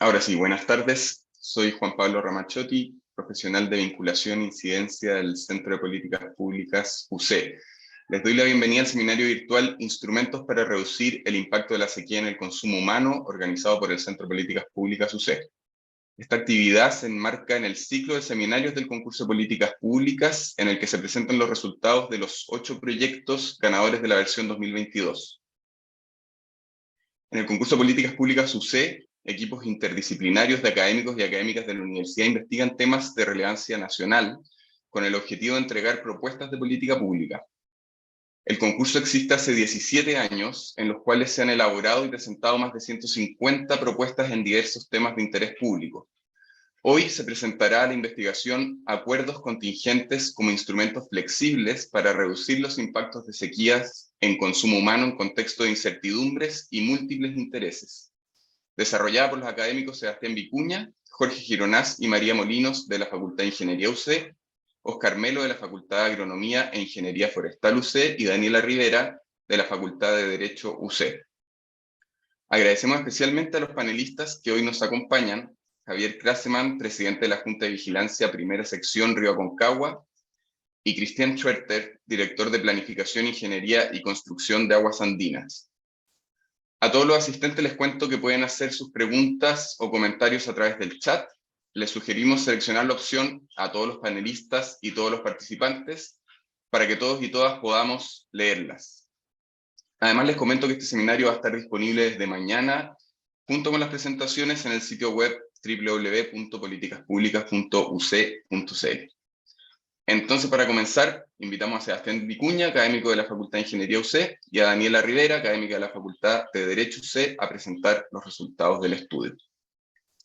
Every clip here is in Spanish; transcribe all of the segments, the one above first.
Ahora sí, buenas tardes. Soy Juan Pablo Ramachiotti, profesional de vinculación e incidencia del Centro de Políticas Públicas UC. Les doy la bienvenida al seminario virtual Instrumentos para reducir el impacto de la sequía en el consumo humano, organizado por el Centro de Políticas Públicas UC. Esta actividad se enmarca en el ciclo de seminarios del concurso de políticas públicas, en el que se presentan los resultados de los 8 proyectos ganadores de la versión 2022. En el concurso de políticas públicas UC, equipos interdisciplinarios de académicos y académicas de la universidad investigan temas de relevancia nacional con el objetivo de entregar propuestas de política pública. El concurso existe hace 17 años, en los cuales se han elaborado y presentado más de 150 propuestas en diversos temas de interés público. Hoy se presentará a la investigación acuerdos contingentes como instrumentos flexibles para reducir los impactos de sequías en consumo humano en contexto de incertidumbres y múltiples intereses, desarrollada por los académicos Sebastián Vicuña, Jorge Gironás y María Molinos de la Facultad de Ingeniería UC, Oscar Melo de la Facultad de Agronomía e Ingeniería Forestal UC y Daniela Rivera de la Facultad de Derecho UC. Agradecemos especialmente a los panelistas que hoy nos acompañan: Javier Kraseman, presidente de la Junta de Vigilancia Primera Sección Río Aconcagua, y Cristian Schwerter, director de Planificación, Ingeniería y Construcción de Aguas Andinas. A todos los asistentes les cuento que pueden hacer sus preguntas o comentarios a través del chat. Les sugerimos seleccionar la opción a todos los panelistas y todos los participantes para que todos y todas podamos leerlas. Además, les comento que este seminario va a estar disponible desde mañana, junto con las presentaciones, en el sitio web www.politicaspublicas.uc.cl. Entonces, para comenzar, invitamos a Sebastián Vicuña, académico de la Facultad de Ingeniería UC, y a Daniela Rivera, académica de la Facultad de Derecho UC, a presentar los resultados del estudio.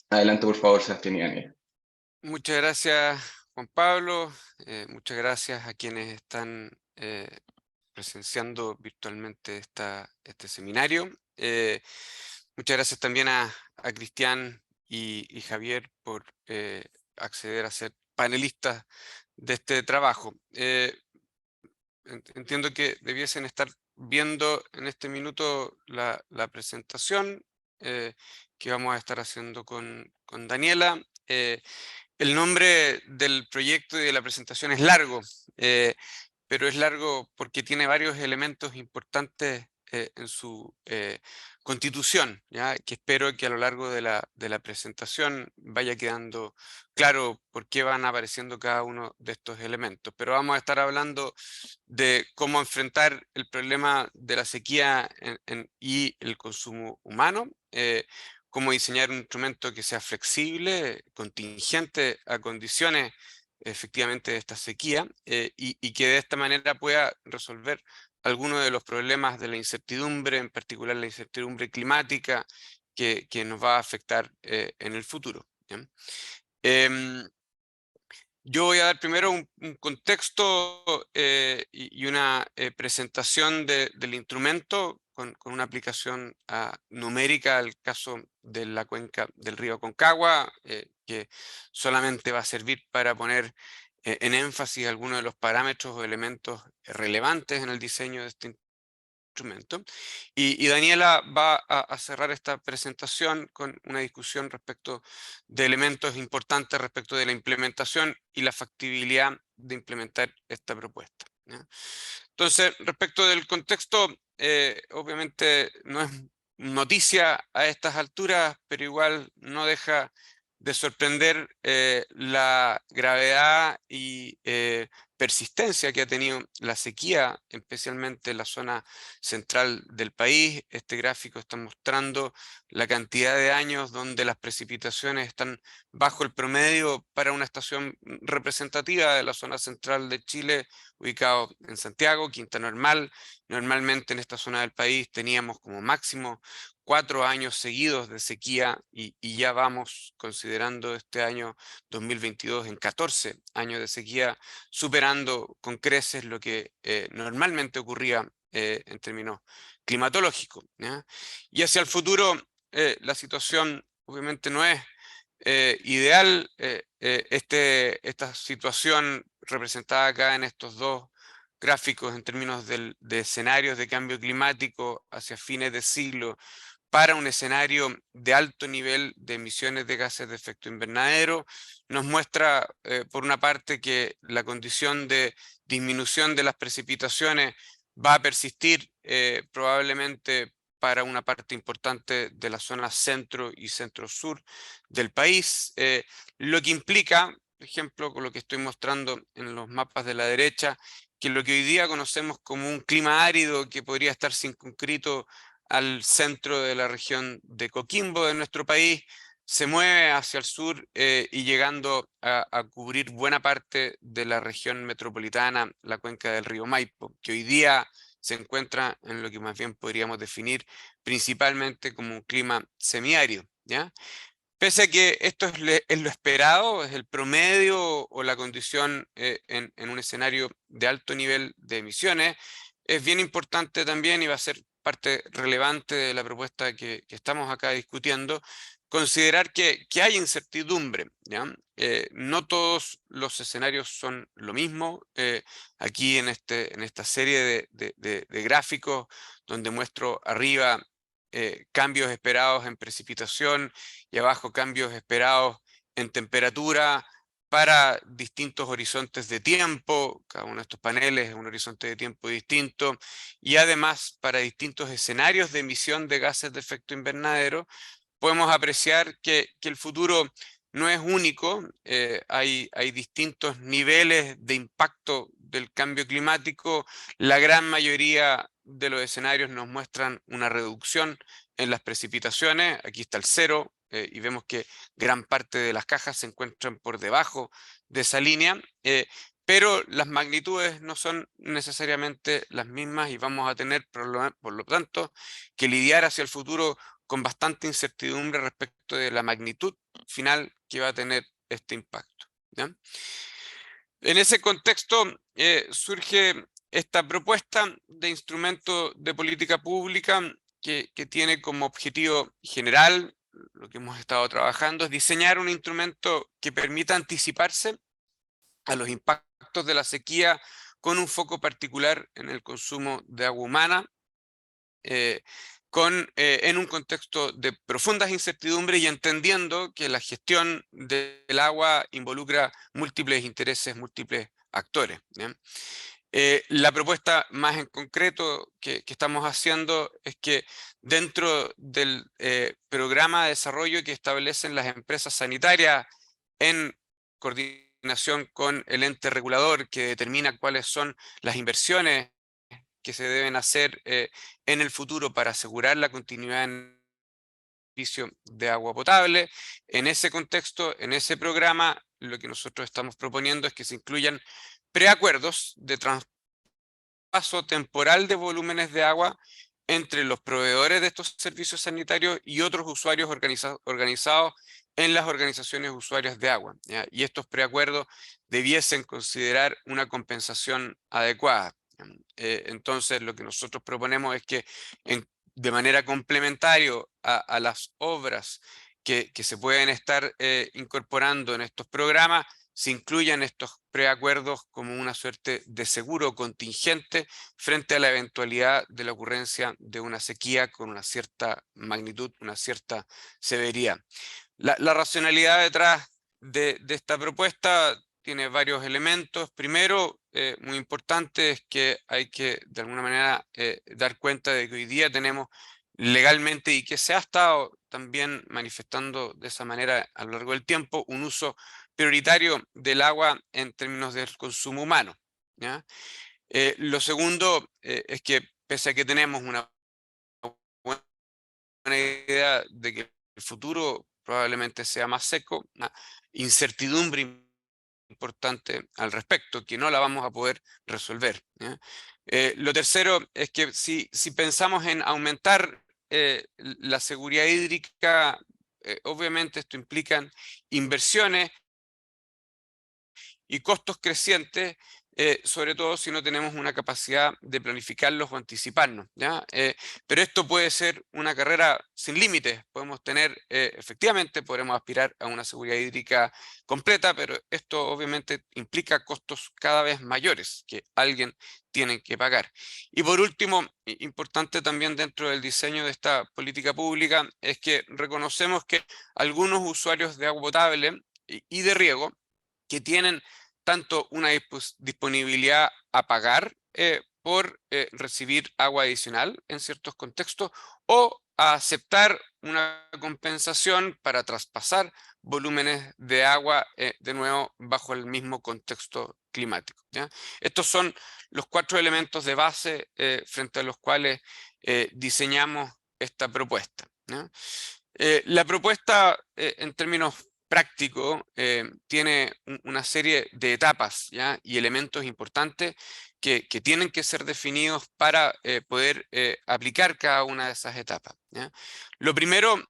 Adelante, por favor, Sebastián y Daniela. Muchas gracias, Juan Pablo. Muchas gracias a quienes están presenciando virtualmente este seminario. Muchas gracias también a Cristian y Javier por acceder a ser panelistas de este trabajo. Entiendo que debiesen estar viendo en este minuto la presentación que vamos a estar haciendo con Daniela. El nombre del proyecto y de la presentación es largo, pero es largo porque tiene varios elementos importantes en su constitución, ¿ya? Que espero que a lo largo de la presentación vaya quedando claro por qué van apareciendo cada uno de estos elementos. Pero vamos a estar hablando de cómo enfrentar el problema de la sequía y el consumo humano, cómo diseñar un instrumento que sea flexible, contingente a condiciones efectivamente de esta sequía, y que de esta manera pueda resolver algunos de los problemas de la incertidumbre, en particular la incertidumbre climática, que nos va a afectar en el futuro. Yo voy a dar primero un contexto y una presentación del instrumento con una aplicación numérica al caso de la cuenca del río Aconcagua, que solamente va a servir para poner en énfasis algunos de los parámetros o elementos relevantes en el diseño de este instrumento. Y Daniela va a cerrar esta presentación con una discusión respecto de elementos importantes respecto de la implementación y la factibilidad de implementar esta propuesta, ¿ya? Entonces, respecto del contexto, obviamente no es noticia a estas alturas, pero igual no deja de sorprender la gravedad y persistencia que ha tenido la sequía, especialmente en la zona central del país. Este gráfico está mostrando la cantidad de años donde las precipitaciones están bajo el promedio para una estación representativa de la zona central de Chile, ubicado en Santiago, Quinta Normal. Normalmente en esta zona del país teníamos como máximo 4 años seguidos de sequía y ya vamos considerando este año 2022 en 14 años de sequía, superando con creces lo que normalmente ocurría en términos climatológicos, ¿ya? Y hacia el futuro la situación obviamente no es ideal. Esta situación representada acá en estos dos gráficos en términos de escenarios de cambio climático hacia fines de siglo para un escenario de alto nivel de emisiones de gases de efecto invernadero. Nos muestra, por una parte, que la condición de disminución de las precipitaciones va a persistir probablemente para una parte importante de la zona centro y centro-sur del país, lo que implica, por ejemplo, con lo que estoy mostrando en los mapas de la derecha, que lo que hoy día conocemos como un clima árido que podría estar circunscrito al centro de la región de Coquimbo de nuestro país, se mueve hacia el sur y llegando a cubrir buena parte de la región metropolitana, la cuenca del río Maipo, que hoy día se encuentra en lo que más bien podríamos definir principalmente como un clima semiárido, ¿ya? Pese a que esto es lo esperado, es el promedio o la condición en un escenario de alto nivel de emisiones, es bien importante también, y va a ser parte relevante de la propuesta que estamos acá discutiendo, considerar que hay incertidumbre, ¿ya? No todos los escenarios son lo mismo. Aquí en esta serie de gráficos donde muestro arriba cambios esperados en precipitación y abajo cambios esperados en temperatura para distintos horizontes de tiempo. Cada uno de estos paneles es un horizonte de tiempo distinto, y además para distintos escenarios de emisión de gases de efecto invernadero. Podemos apreciar que el futuro no es único, hay distintos niveles de impacto del cambio climático. La gran mayoría de los escenarios nos muestran una reducción en las precipitaciones. Aquí está el cero, y vemos que gran parte de las cajas se encuentran por debajo de esa línea, pero las magnitudes no son necesariamente las mismas, y vamos a tener, por lo tanto, que lidiar hacia el futuro con bastante incertidumbre respecto de la magnitud final que va a tener este impacto, ¿ya? En ese contexto surge esta propuesta de instrumento de política pública que tiene como objetivo general, lo que hemos estado trabajando, es diseñar un instrumento que permita anticiparse a los impactos de la sequía con un foco particular en el consumo de agua humana, en un contexto de profundas incertidumbres y entendiendo que la gestión del agua involucra múltiples intereses, múltiples actores, ¿ya? La propuesta más en concreto que estamos haciendo es que dentro del programa de desarrollo que establecen las empresas sanitarias en coordinación con el ente regulador que determina cuáles son las inversiones que se deben hacer en el futuro para asegurar la continuidad en el servicio de agua potable. En ese contexto, en ese programa, lo que nosotros estamos proponiendo es que se incluyan preacuerdos de traspaso temporal de volúmenes de agua entre los proveedores de estos servicios sanitarios y otros usuarios organizados en las organizaciones usuarias de agua, ¿ya? Y estos preacuerdos debiesen considerar una compensación adecuada. Entonces, lo que nosotros proponemos es que de manera complementaria a las obras que se pueden estar incorporando en estos programas, se incluyan estos preacuerdos como una suerte de seguro contingente frente a la eventualidad de la ocurrencia de una sequía con una cierta magnitud, una cierta severidad. La racionalidad detrás de esta propuesta tiene varios elementos. Primero, muy importante, es que hay que de alguna manera dar cuenta de que hoy día tenemos legalmente, y que se ha estado también manifestando de esa manera a lo largo del tiempo, un uso prioritario del agua en términos del consumo humano, ¿ya? Lo segundo es que pese a que tenemos una buena idea de que el futuro probablemente sea más seco, una incertidumbre importante al respecto, que no la vamos a poder resolver, ¿ya? Lo tercero es que si pensamos en aumentar la seguridad hídrica, obviamente esto implica inversiones y costos crecientes sobre todo si no tenemos una capacidad de planificarlos o anticiparnos, ¿ya? Pero esto puede ser una carrera sin límites. Podemos tener, efectivamente, podremos aspirar a una seguridad hídrica completa, pero esto obviamente implica costos cada vez mayores que alguien tiene que pagar. Y por último, importante también dentro del diseño de esta política pública, es que reconocemos que algunos usuarios de agua potable y de riego que tienen tanto una disponibilidad a pagar por recibir agua adicional en ciertos contextos o a aceptar una compensación para traspasar volúmenes de agua de nuevo bajo el mismo contexto climático, ¿ya? Estos son los 4 elementos de base frente a los cuales diseñamos esta propuesta, ¿ya? La propuesta en términos práctico tiene una serie de etapas, ¿ya? Y elementos importantes que tienen que ser definidos para poder aplicar cada una de esas etapas, ¿ya? Lo primero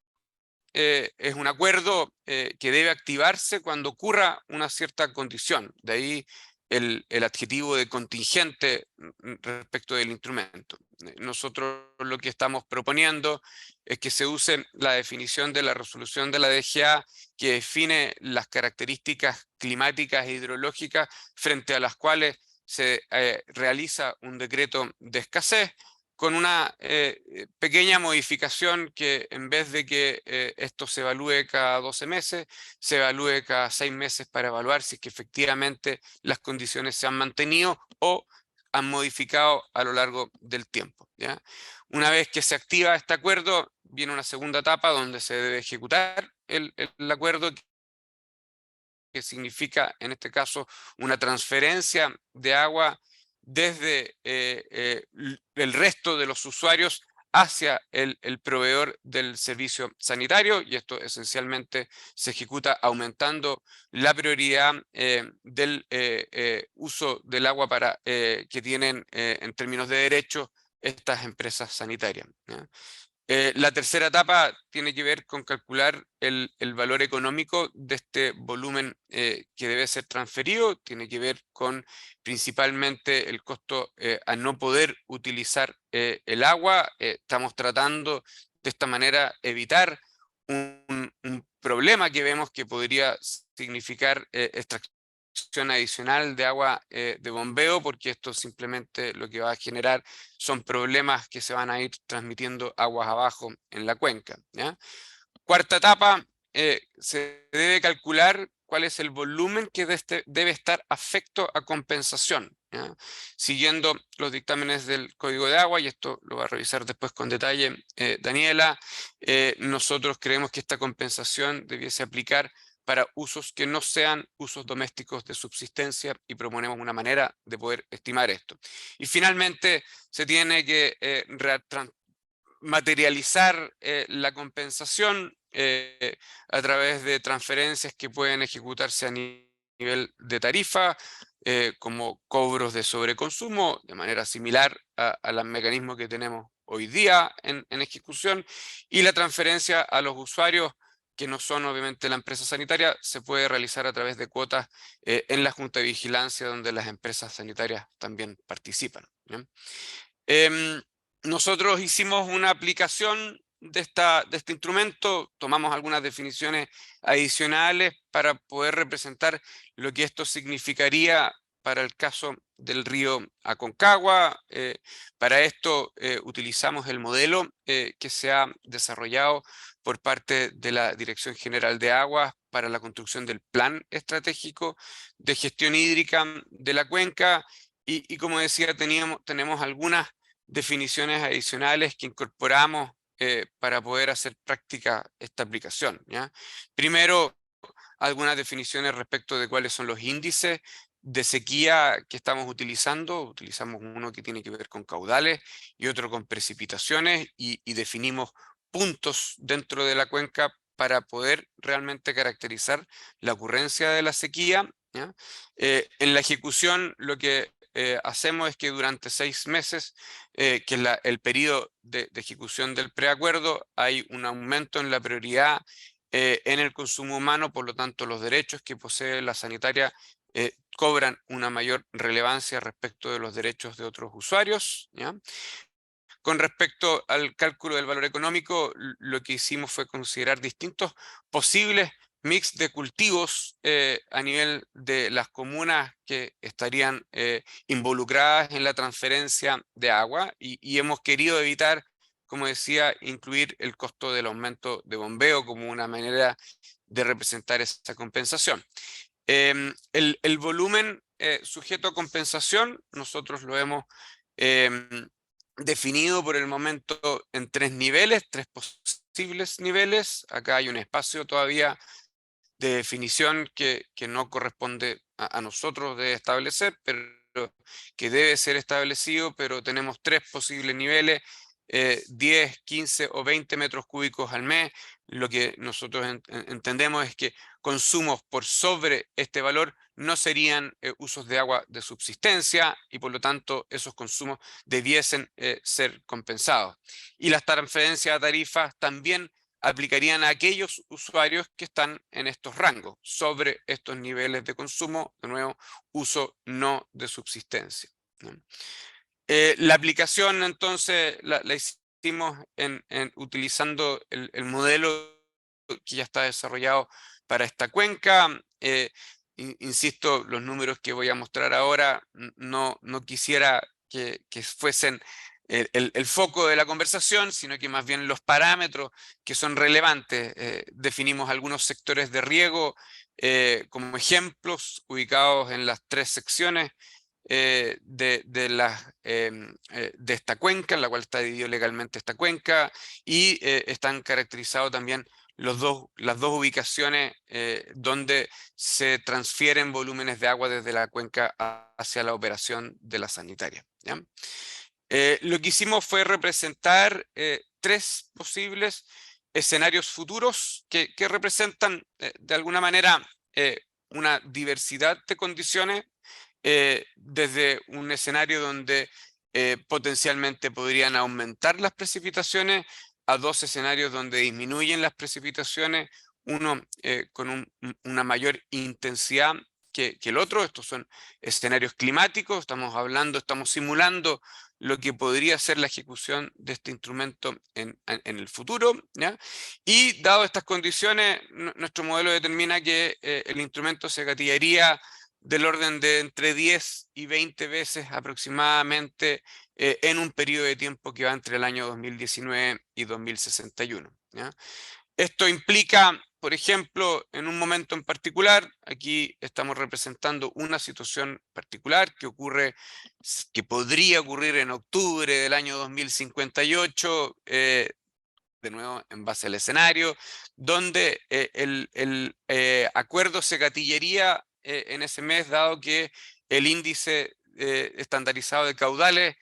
es un acuerdo que debe activarse cuando ocurra una cierta condición. De ahí el adjetivo de contingente respecto del instrumento. Nosotros lo que estamos proponiendo es que se use la definición de la resolución de la DGA que define las características climáticas e hidrológicas frente a las cuales se realiza un decreto de escasez, con una pequeña modificación que en vez de que esto se evalúe cada 12 meses, se evalúe cada 6 meses para evaluar si es que efectivamente las condiciones se han mantenido o han modificado a lo largo del tiempo, ¿ya? Una vez que se activa este acuerdo, viene una segunda etapa donde se debe ejecutar el acuerdo, que significa en este caso una transferencia de agua desde el resto de los usuarios hacia el proveedor del servicio sanitario, y esto esencialmente se ejecuta aumentando la prioridad del uso del agua para, que tienen en términos de derechos estas empresas sanitarias, ¿ya? La tercera etapa tiene que ver con calcular el valor económico de este volumen que debe ser transferido, tiene que ver con principalmente el costo a no poder utilizar el agua. Estamos tratando de esta manera evitar un problema que vemos que podría significar extracción adicional de agua de bombeo, porque esto simplemente lo que va a generar son problemas que se van a ir transmitiendo aguas abajo en la cuenca, ¿ya? Cuarta etapa, se debe calcular cuál es el volumen que debe estar afecto a compensación, ¿ya? Siguiendo los dictámenes del Código de Agua, y esto lo va a revisar después con detalle Daniela, nosotros creemos que esta compensación debiese aplicar para usos que no sean usos domésticos de subsistencia, y proponemos una manera de poder estimar esto. Y finalmente se tiene que materializar la compensación a través de transferencias que pueden ejecutarse a nivel de tarifa, como cobros de sobreconsumo, de manera similar a los mecanismos que tenemos hoy día en ejecución, y la transferencia a los usuarios que no son obviamente la empresa sanitaria, se puede realizar a través de cuotas en la Junta de Vigilancia, donde las empresas sanitarias también participan, ¿ya? Nosotros hicimos una aplicación de este instrumento, tomamos algunas definiciones adicionales para poder representar lo que esto significaría para el caso del río Aconcagua. Para esto utilizamos el modelo que se ha desarrollado por parte de la Dirección General de Aguas para la construcción del Plan Estratégico de Gestión Hídrica de la cuenca, y como decía, tenemos algunas definiciones adicionales que incorporamos para poder hacer práctica esta aplicación, ¿ya? Primero, algunas definiciones respecto de cuáles son los índices de sequía que estamos utilizando. Utilizamos uno que tiene que ver con caudales y otro con precipitaciones, y definimos puntos dentro de la cuenca para poder realmente caracterizar la ocurrencia de la sequía, ¿ya? En la ejecución lo que hacemos es que durante 6 meses, que es el periodo de ejecución del preacuerdo, hay un aumento en la prioridad en el consumo humano. Por lo tanto, los derechos que posee la sanitaria cobran una mayor relevancia respecto de los derechos de otros usuarios, ¿ya? Con respecto al cálculo del valor económico, lo que hicimos fue considerar distintos posibles mix de cultivos a nivel de las comunas que estarían involucradas en la transferencia de agua y hemos querido evitar, como decía, incluir el costo del aumento de bombeo como una manera de representar esa compensación. El volumen sujeto a compensación, nosotros lo hemos definido por el momento en tres niveles, tres posibles niveles. Acá hay un espacio todavía de definición que no corresponde a nosotros de establecer, pero que debe ser establecido, pero tenemos tres posibles niveles, 10, 15 o 20 metros cúbicos al mes. Lo que nosotros entendemos es que consumos por sobre este valor no serían usos de agua de subsistencia y por lo tanto esos consumos debiesen ser compensados. Y las transferencias a tarifas también aplicarían a aquellos usuarios que están en estos rangos, sobre estos niveles de consumo, de nuevo, uso no de subsistencia, ¿no? La aplicación entonces la hicimos utilizando el modelo que ya está desarrollado para esta cuenca. Insisto, los números que voy a mostrar ahora no quisiera que fuesen el foco de la conversación, sino que más bien los parámetros que son relevantes. Definimos algunos sectores de riego como ejemplos ubicados en las tres secciones de esta cuenca, en la cual está dividido legalmente esta cuenca, y están caracterizados también las dos ubicaciones donde se transfieren volúmenes de agua desde la cuenca hacia la operación de la sanitaria, ¿ya? Lo que hicimos fue representar tres posibles escenarios futuros que representan de alguna manera una diversidad de condiciones, desde un escenario donde potencialmente podrían aumentar las precipitaciones a dos escenarios donde disminuyen las precipitaciones, uno con una mayor intensidad que el otro. Estos son escenarios climáticos, estamos simulando lo que podría ser la ejecución de este instrumento en el futuro, ¿ya? Y dado estas condiciones, nuestro modelo determina que el instrumento se gatillaría del orden de entre 10 y 20 veces aproximadamente en un periodo de tiempo que va entre el año 2019 y 2061, ¿ya? Esto implica, por ejemplo, en un momento en particular, aquí estamos representando una situación particular que podría ocurrir en octubre del año 2058, de nuevo en base al escenario, donde el acuerdo se gatillaría en ese mes, dado que el índice estandarizado de caudales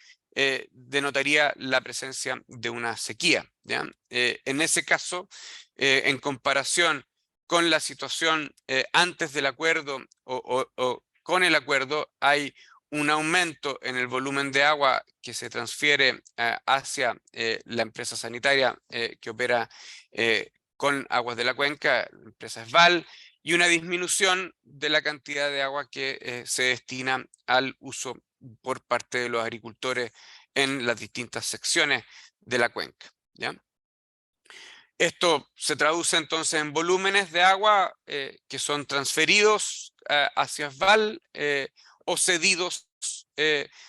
denotaría la presencia de una sequía, ¿ya? En ese caso, en comparación con la situación antes del acuerdo o con el acuerdo, hay un aumento en el volumen de agua que se transfiere hacia la empresa sanitaria que opera con aguas de la cuenca, la empresa ESVAL, y una disminución de la cantidad de agua que se destina al uso por parte de los agricultores en las distintas secciones de la cuenca, ¿ya? Esto se traduce entonces en volúmenes de agua que son transferidos hacia ESVAL o cedidos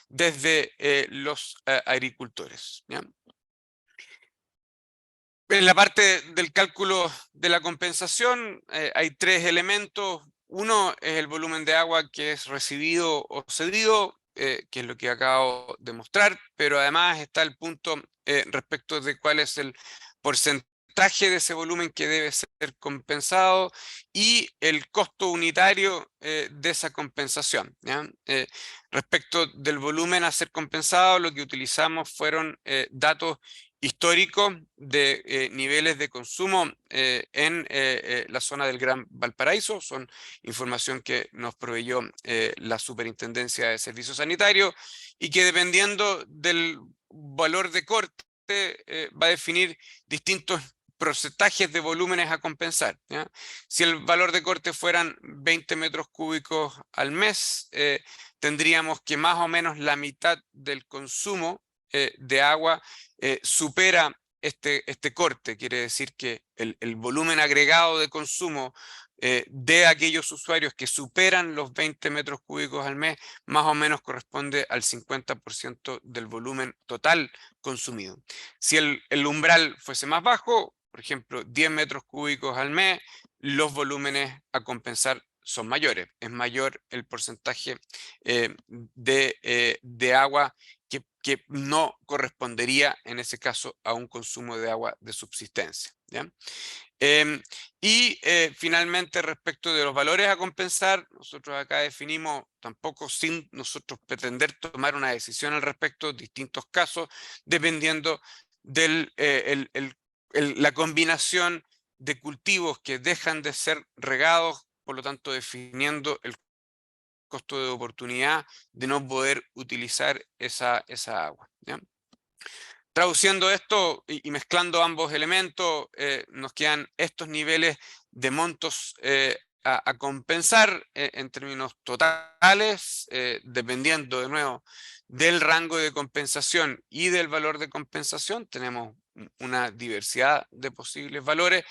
desde los agricultores, ¿ya? En la parte del cálculo de la compensación hay tres elementos. Uno es el volumen de agua que es recibido o cedido, que es lo que acabo de mostrar, pero además está el punto respecto de cuál es el porcentaje de ese volumen que debe ser compensado y el costo unitario de esa compensación, ¿ya? Respecto del volumen a ser compensado, lo que utilizamos fueron datos históricos de niveles de consumo en la zona del Gran Valparaíso. Son información que nos proveyó la Superintendencia de Servicios Sanitarios y que dependiendo del valor de corte va a definir distintos porcentajes de volúmenes a compensar, ¿ya? Si el valor de corte fueran 20 metros cúbicos al mes, tendríamos que más o menos la mitad del consumo de agua supera este corte. Quiere decir que el volumen agregado de consumo de aquellos usuarios que superan los 20 metros cúbicos al mes, más o menos corresponde al 50% del volumen total consumido. Si el umbral fuese más bajo, por ejemplo, 10 metros cúbicos al mes, los volúmenes a compensar son mayores. Es mayor el porcentaje de agua que no correspondería en ese caso a un consumo de agua de subsistencia, ¿ya? Finalmente, respecto de los valores a compensar, nosotros acá definimos, tampoco sin nosotros pretender tomar una decisión al respecto, distintos casos, dependiendo de la combinación de cultivos que dejan de ser regados, por lo tanto definiendo el costo de oportunidad de no poder utilizar esa agua, ¿ya? Traduciendo esto y mezclando ambos elementos, nos quedan estos niveles de montos a compensar en términos totales, dependiendo de nuevo del rango de compensación y del valor de compensación. Tenemos una diversidad de posibles valores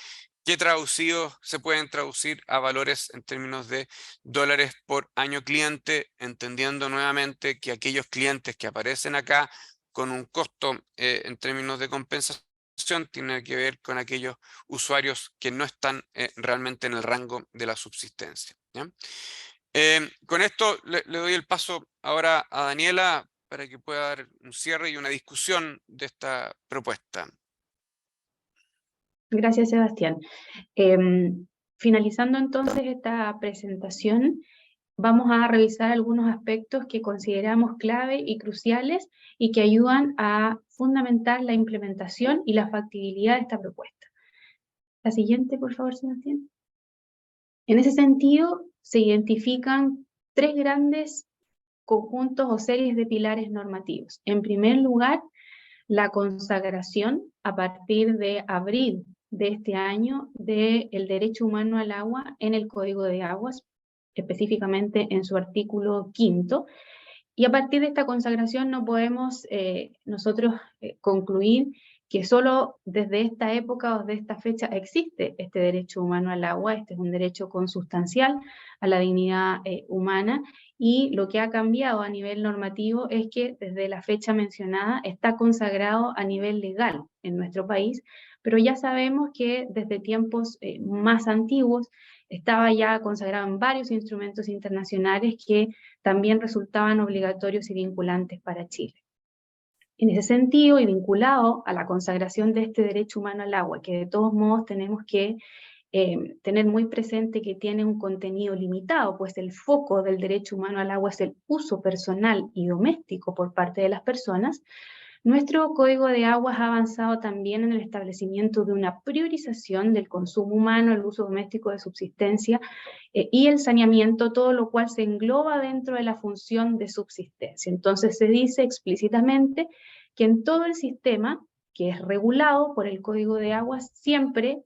que traducidos se pueden traducir a valores en términos de dólares por año cliente, entendiendo nuevamente que aquellos clientes que aparecen acá con un costo en términos de compensación tiene que ver con aquellos usuarios que no están realmente en el rango de la subsistencia, ¿ya? Con esto le doy el paso ahora a Daniela para que pueda dar un cierre y una discusión de esta propuesta. Gracias, Sebastián. Finalizando entonces esta presentación, vamos a revisar algunos aspectos que consideramos clave y cruciales y que ayudan a fundamentar la implementación y la factibilidad de esta propuesta. La siguiente, por favor, Sebastián. En ese sentido, se identifican tres grandes conjuntos o series de pilares normativos. En primer lugar, la consagración a partir de abril de este año del derecho humano al agua en el Código de Aguas, específicamente en su artículo 5º, y a partir de esta consagración no podemos nosotros concluir que solo desde esta época o de esta fecha existe este derecho humano al agua. Este es un derecho consustancial a la dignidad humana, y lo que ha cambiado a nivel normativo es que desde la fecha mencionada está consagrado a nivel legal en nuestro país, pero ya sabemos que desde tiempos más antiguos estaba ya consagrado en varios instrumentos internacionales que también resultaban obligatorios y vinculantes para Chile. En ese sentido, y vinculado a la consagración de este derecho humano al agua, que de todos modos tenemos que tener muy presente que tiene un contenido limitado, pues el foco del derecho humano al agua es el uso personal y doméstico por parte de las personas, nuestro Código de Aguas ha avanzado también en el establecimiento de una priorización del consumo humano, el uso doméstico de subsistencia y el saneamiento, todo lo cual se engloba dentro de la función de subsistencia. Entonces se dice explícitamente que en todo el sistema que es regulado por el Código de Aguas siempre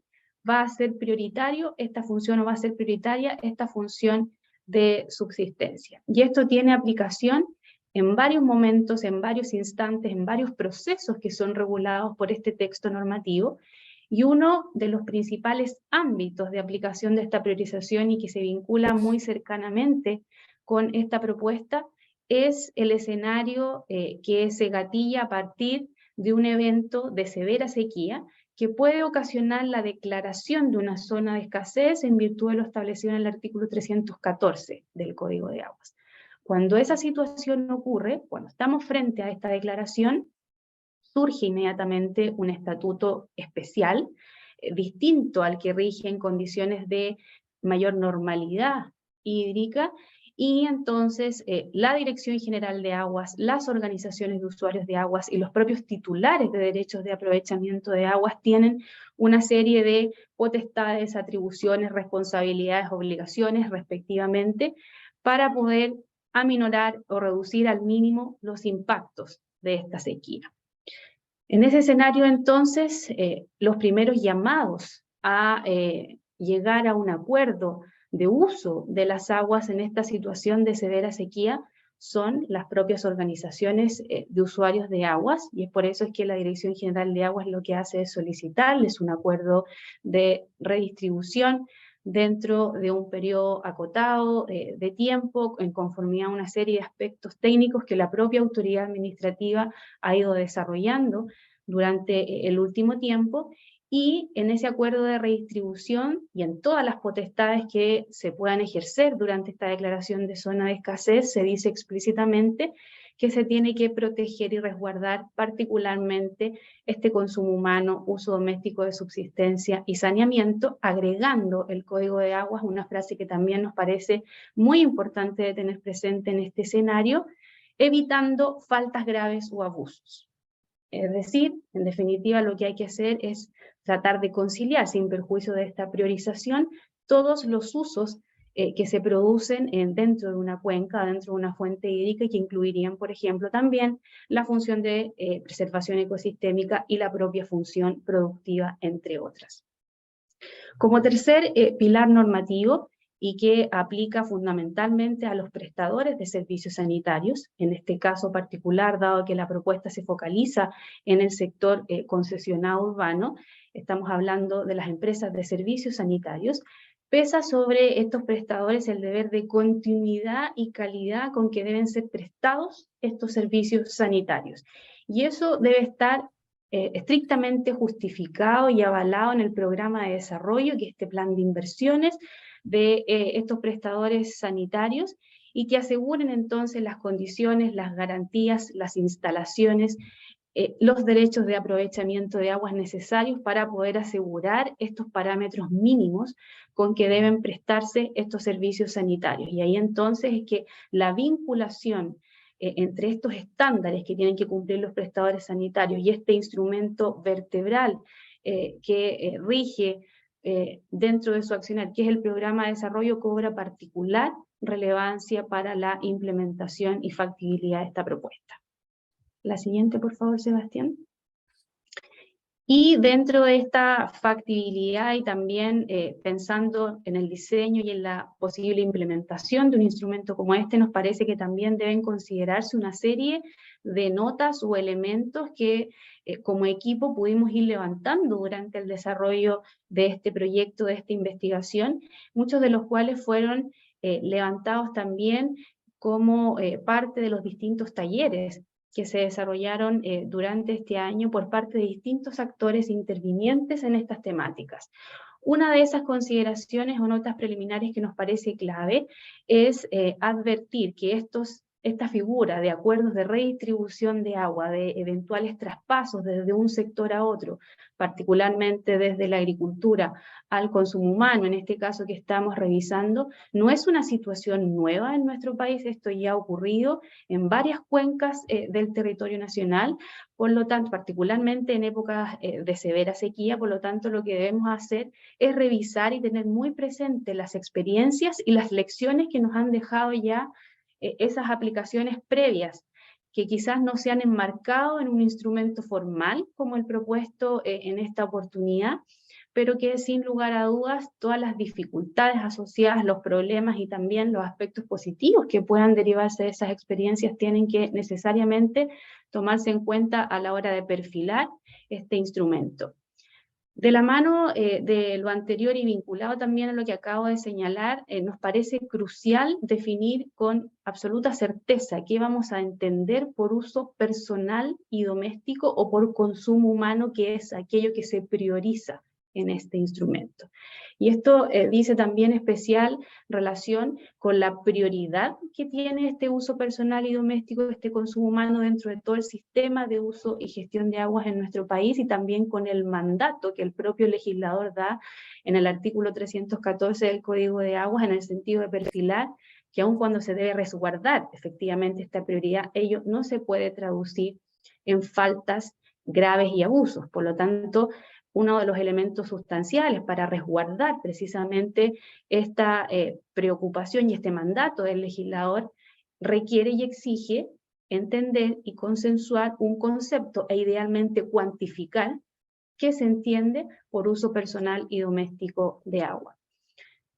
va a ser prioritario esta función, o va a ser prioritaria esta función de subsistencia. Y esto tiene aplicación en varios momentos, en varios instantes, en varios procesos que son regulados por este texto normativo, y uno de los principales ámbitos de aplicación de esta priorización y que se vincula muy cercanamente con esta propuesta es el escenario que se gatilla a partir de un evento de severa sequía que puede ocasionar la declaración de una zona de escasez en virtud de lo establecido en el artículo 314 del Código de Aguas. Cuando esa situación ocurre, cuando estamos frente a esta declaración, surge inmediatamente un estatuto especial, distinto al que rige en condiciones de mayor normalidad hídrica, y entonces la Dirección General de Aguas, las organizaciones de usuarios de aguas y los propios titulares de derechos de aprovechamiento de aguas tienen una serie de potestades, atribuciones, responsabilidades, obligaciones respectivamente, para poder aminorar o reducir al mínimo los impactos de esta sequía. En ese escenario, entonces, los primeros llamados a llegar a un acuerdo de uso de las aguas en esta situación de severa sequía son las propias organizaciones de usuarios de aguas, y es por eso es que la Dirección General de Aguas lo que hace es solicitarles un acuerdo de redistribución dentro de un periodo acotado de tiempo, en conformidad a una serie de aspectos técnicos que la propia autoridad administrativa ha ido desarrollando durante el último tiempo, y en ese acuerdo de redistribución y en todas las potestades que se puedan ejercer durante esta declaración de zona de escasez, se dice explícitamente que se tiene que proteger y resguardar particularmente este consumo humano, uso doméstico de subsistencia y saneamiento, agregando el Código de Aguas una frase que también nos parece muy importante de tener presente en este escenario: evitando faltas graves o abusos. Es decir, en definitiva, lo que hay que hacer es tratar de conciliar, sin perjuicio de esta priorización, todos los usos que se producen dentro de una cuenca, dentro de una fuente hídrica, y que incluirían, por ejemplo, también la función de preservación ecosistémica y la propia función productiva, entre otras. Como tercer pilar normativo, y que aplica fundamentalmente a los prestadores de servicios sanitarios, en este caso particular, dado que la propuesta se focaliza en el sector concesionado urbano, estamos hablando de las empresas de servicios sanitarios, pesa sobre estos prestadores el deber de continuidad y calidad con que deben ser prestados estos servicios sanitarios. Y eso debe estar estrictamente justificado y avalado en el programa de desarrollo, que es este plan de inversiones de estos prestadores sanitarios, y que aseguren entonces las condiciones, las garantías, las instalaciones, los derechos de aprovechamiento de aguas necesarios para poder asegurar estos parámetros mínimos con que deben prestarse estos servicios sanitarios. Y ahí entonces es que la vinculación entre estos estándares que tienen que cumplir los prestadores sanitarios y este instrumento vertebral que rige dentro de su accionar, que es el programa de desarrollo, cobra particular relevancia para la implementación y factibilidad de esta propuesta. La siguiente, por favor, Sebastián. Y dentro de esta factibilidad y también pensando en el diseño y en la posible implementación de un instrumento como este, nos parece que también deben considerarse una serie de notas o elementos que como equipo pudimos ir levantando durante el desarrollo de este proyecto, de esta investigación, muchos de los cuales fueron levantados también como parte de los distintos talleres que se desarrollaron durante este año por parte de distintos actores intervinientes en estas temáticas. Una de esas consideraciones o notas preliminares que nos parece clave es advertir que esta figura de acuerdos de redistribución de agua, de eventuales traspasos desde un sector a otro, particularmente desde la agricultura al consumo humano, en este caso que estamos revisando, no es una situación nueva en nuestro país. Esto ya ha ocurrido en varias cuencas del territorio nacional, por lo tanto, particularmente en épocas de severa sequía. Por lo tanto, lo que debemos hacer es revisar y tener muy presente las experiencias y las lecciones que nos han dejado ya esas aplicaciones previas, que quizás no se han enmarcado en un instrumento formal como el propuesto en esta oportunidad, pero que sin lugar a dudas todas las dificultades asociadas, los problemas y también los aspectos positivos que puedan derivarse de esas experiencias tienen que necesariamente tomarse en cuenta a la hora de perfilar este instrumento. De la mano de lo anterior y vinculado también a lo que acabo de señalar, nos parece crucial definir con absoluta certeza qué vamos a entender por uso personal y doméstico o por consumo humano, que es aquello que se prioriza en este instrumento. Y esto dice también especial relación con la prioridad que tiene este uso personal y doméstico, este consumo humano dentro de todo el sistema de uso y gestión de aguas en nuestro país, y también con el mandato que el propio legislador da en el artículo 314 del Código de Aguas, en el sentido de perfilar que aun cuando se debe resguardar efectivamente esta prioridad, ello no se puede traducir en faltas graves y abusos. Por lo tanto, uno de los elementos sustanciales para resguardar precisamente esta preocupación y este mandato del legislador requiere y exige entender y consensuar un concepto e idealmente cuantificar qué se entiende por uso personal y doméstico de agua.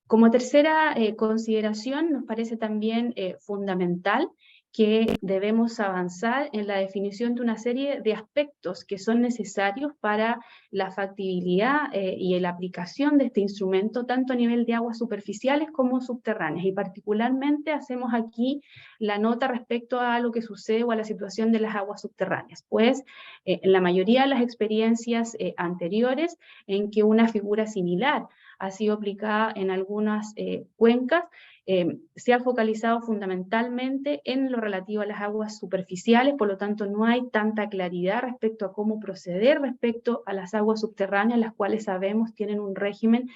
Como tercera consideración, nos parece también fundamental que debemos avanzar en la definición de una serie de aspectos que son necesarios para la factibilidad y la aplicación de este instrumento, tanto a nivel de aguas superficiales como subterráneas. Y particularmente hacemos aquí la nota respecto a lo que sucede o a la situación de las aguas subterráneas, pues en la mayoría de las experiencias anteriores en que una figura similar ha sido aplicada en algunas cuencas, se ha focalizado fundamentalmente en lo relativo a las aguas superficiales, por lo tanto no hay tanta claridad respecto a cómo proceder respecto a las aguas subterráneas, las cuales sabemos tienen un régimen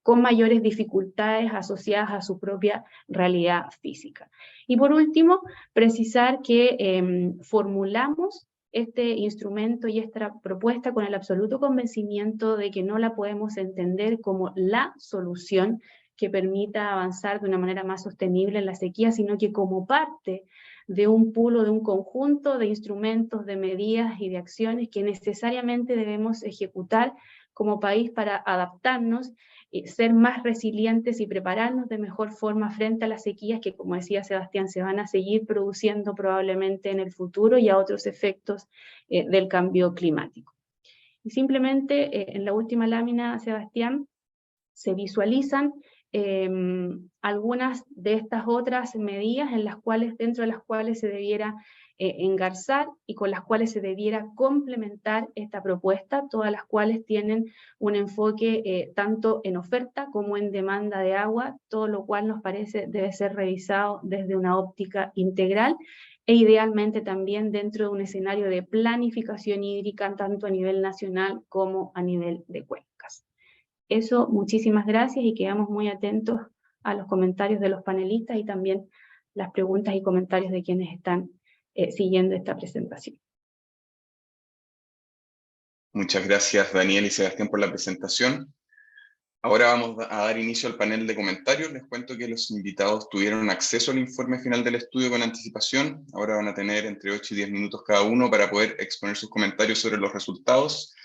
con mayores dificultades asociadas a su propia realidad física. Y por último, precisar que formulamos este instrumento y esta propuesta con el absoluto convencimiento de que no la podemos entender como la solución que permita avanzar de una manera más sostenible en la sequía, sino que como parte de un pool o de un conjunto de instrumentos, de medidas y de acciones que necesariamente debemos ejecutar como país para adaptarnos, ser más resilientes y prepararnos de mejor forma frente a las sequías que, como decía Sebastián, se van a seguir produciendo probablemente en el futuro y a otros efectos del cambio climático. Y simplemente en la última lámina, Sebastián, se visualizan algunas de estas otras medidas dentro de las cuales se debiera engarzar y con las cuales se debiera complementar esta propuesta, todas las cuales tienen un enfoque tanto en oferta como en demanda de agua, todo lo cual nos parece debe ser revisado desde una óptica integral e idealmente también dentro de un escenario de planificación hídrica tanto a nivel nacional como a nivel de cuencas. Eso, muchísimas gracias y quedamos muy atentos a los comentarios de los panelistas y también las preguntas y comentarios de quienes están siguiendo esta presentación. Muchas gracias, Daniel y Sebastián, por la presentación. Ahora vamos a dar inicio al panel de comentarios. Les cuento que los invitados tuvieron acceso al informe final del estudio con anticipación. Ahora van a tener entre 8 y 10 minutos cada uno para poder exponer sus comentarios sobre los resultados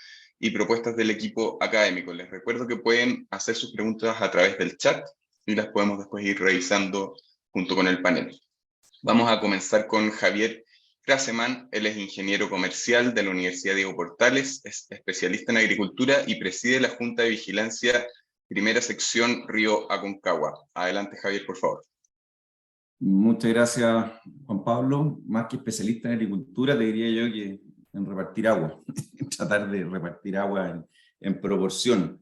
y propuestas del equipo académico. Les recuerdo que pueden hacer sus preguntas a través del chat y las podemos después ir revisando junto con el panel. Vamos a comenzar con Javier Kraseman. Él es ingeniero comercial de la Universidad Diego Portales, es especialista en agricultura y preside la Junta de Vigilancia Primera Sección Río Aconcagua. Adelante, Javier, por favor. Muchas gracias, Juan Pablo. Más que especialista en agricultura, te diría yo que en repartir agua, tratar de repartir agua en proporción.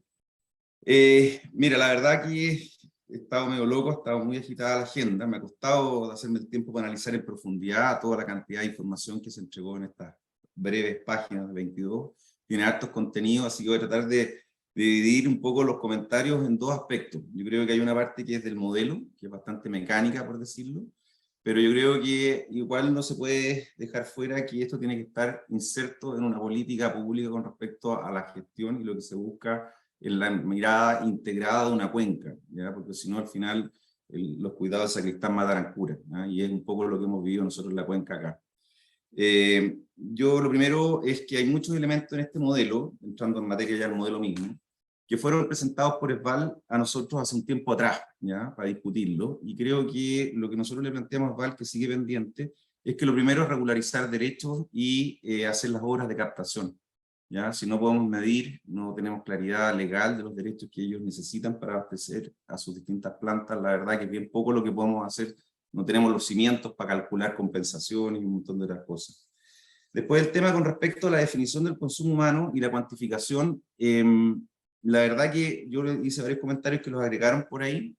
Mira, la verdad que he estado medio loco, ha estado muy agitada la agenda, me ha costado hacerme el tiempo para analizar en profundidad toda la cantidad de información que se entregó en estas breves páginas de 22. Tiene hartos contenidos, así que voy a tratar de dividir un poco los comentarios en dos aspectos. Yo creo que hay una parte que es del modelo, que es bastante mecánica, por decirlo, pero yo creo que igual no se puede dejar fuera que esto tiene que estar inserto en una política pública con respecto a la gestión y lo que se busca en la mirada integrada de una cuenca, ¿ya? Porque si no al final los cuidados de sacristán matarán cura, ¿ya? Y es un poco lo que hemos vivido nosotros en la cuenca acá. Yo lo primero es que hay muchos elementos en este modelo, entrando en materia ya del modelo mismo, que fueron presentados por ESVAL a nosotros hace un tiempo atrás, ¿ya? Para discutirlo, y creo que lo que nosotros le planteamos a ESVAL, que sigue pendiente, es que lo primero es regularizar derechos y hacer las obras de captación, ¿ya? Si no podemos medir, no tenemos claridad legal de los derechos que ellos necesitan para abastecer a sus distintas plantas, la verdad que es bien poco lo que podemos hacer, no tenemos los cimientos para calcular compensaciones y un montón de otras cosas. Después el tema con respecto a la definición del consumo humano y la cuantificación, la verdad que yo le hice varios comentarios que los agregaron por ahí.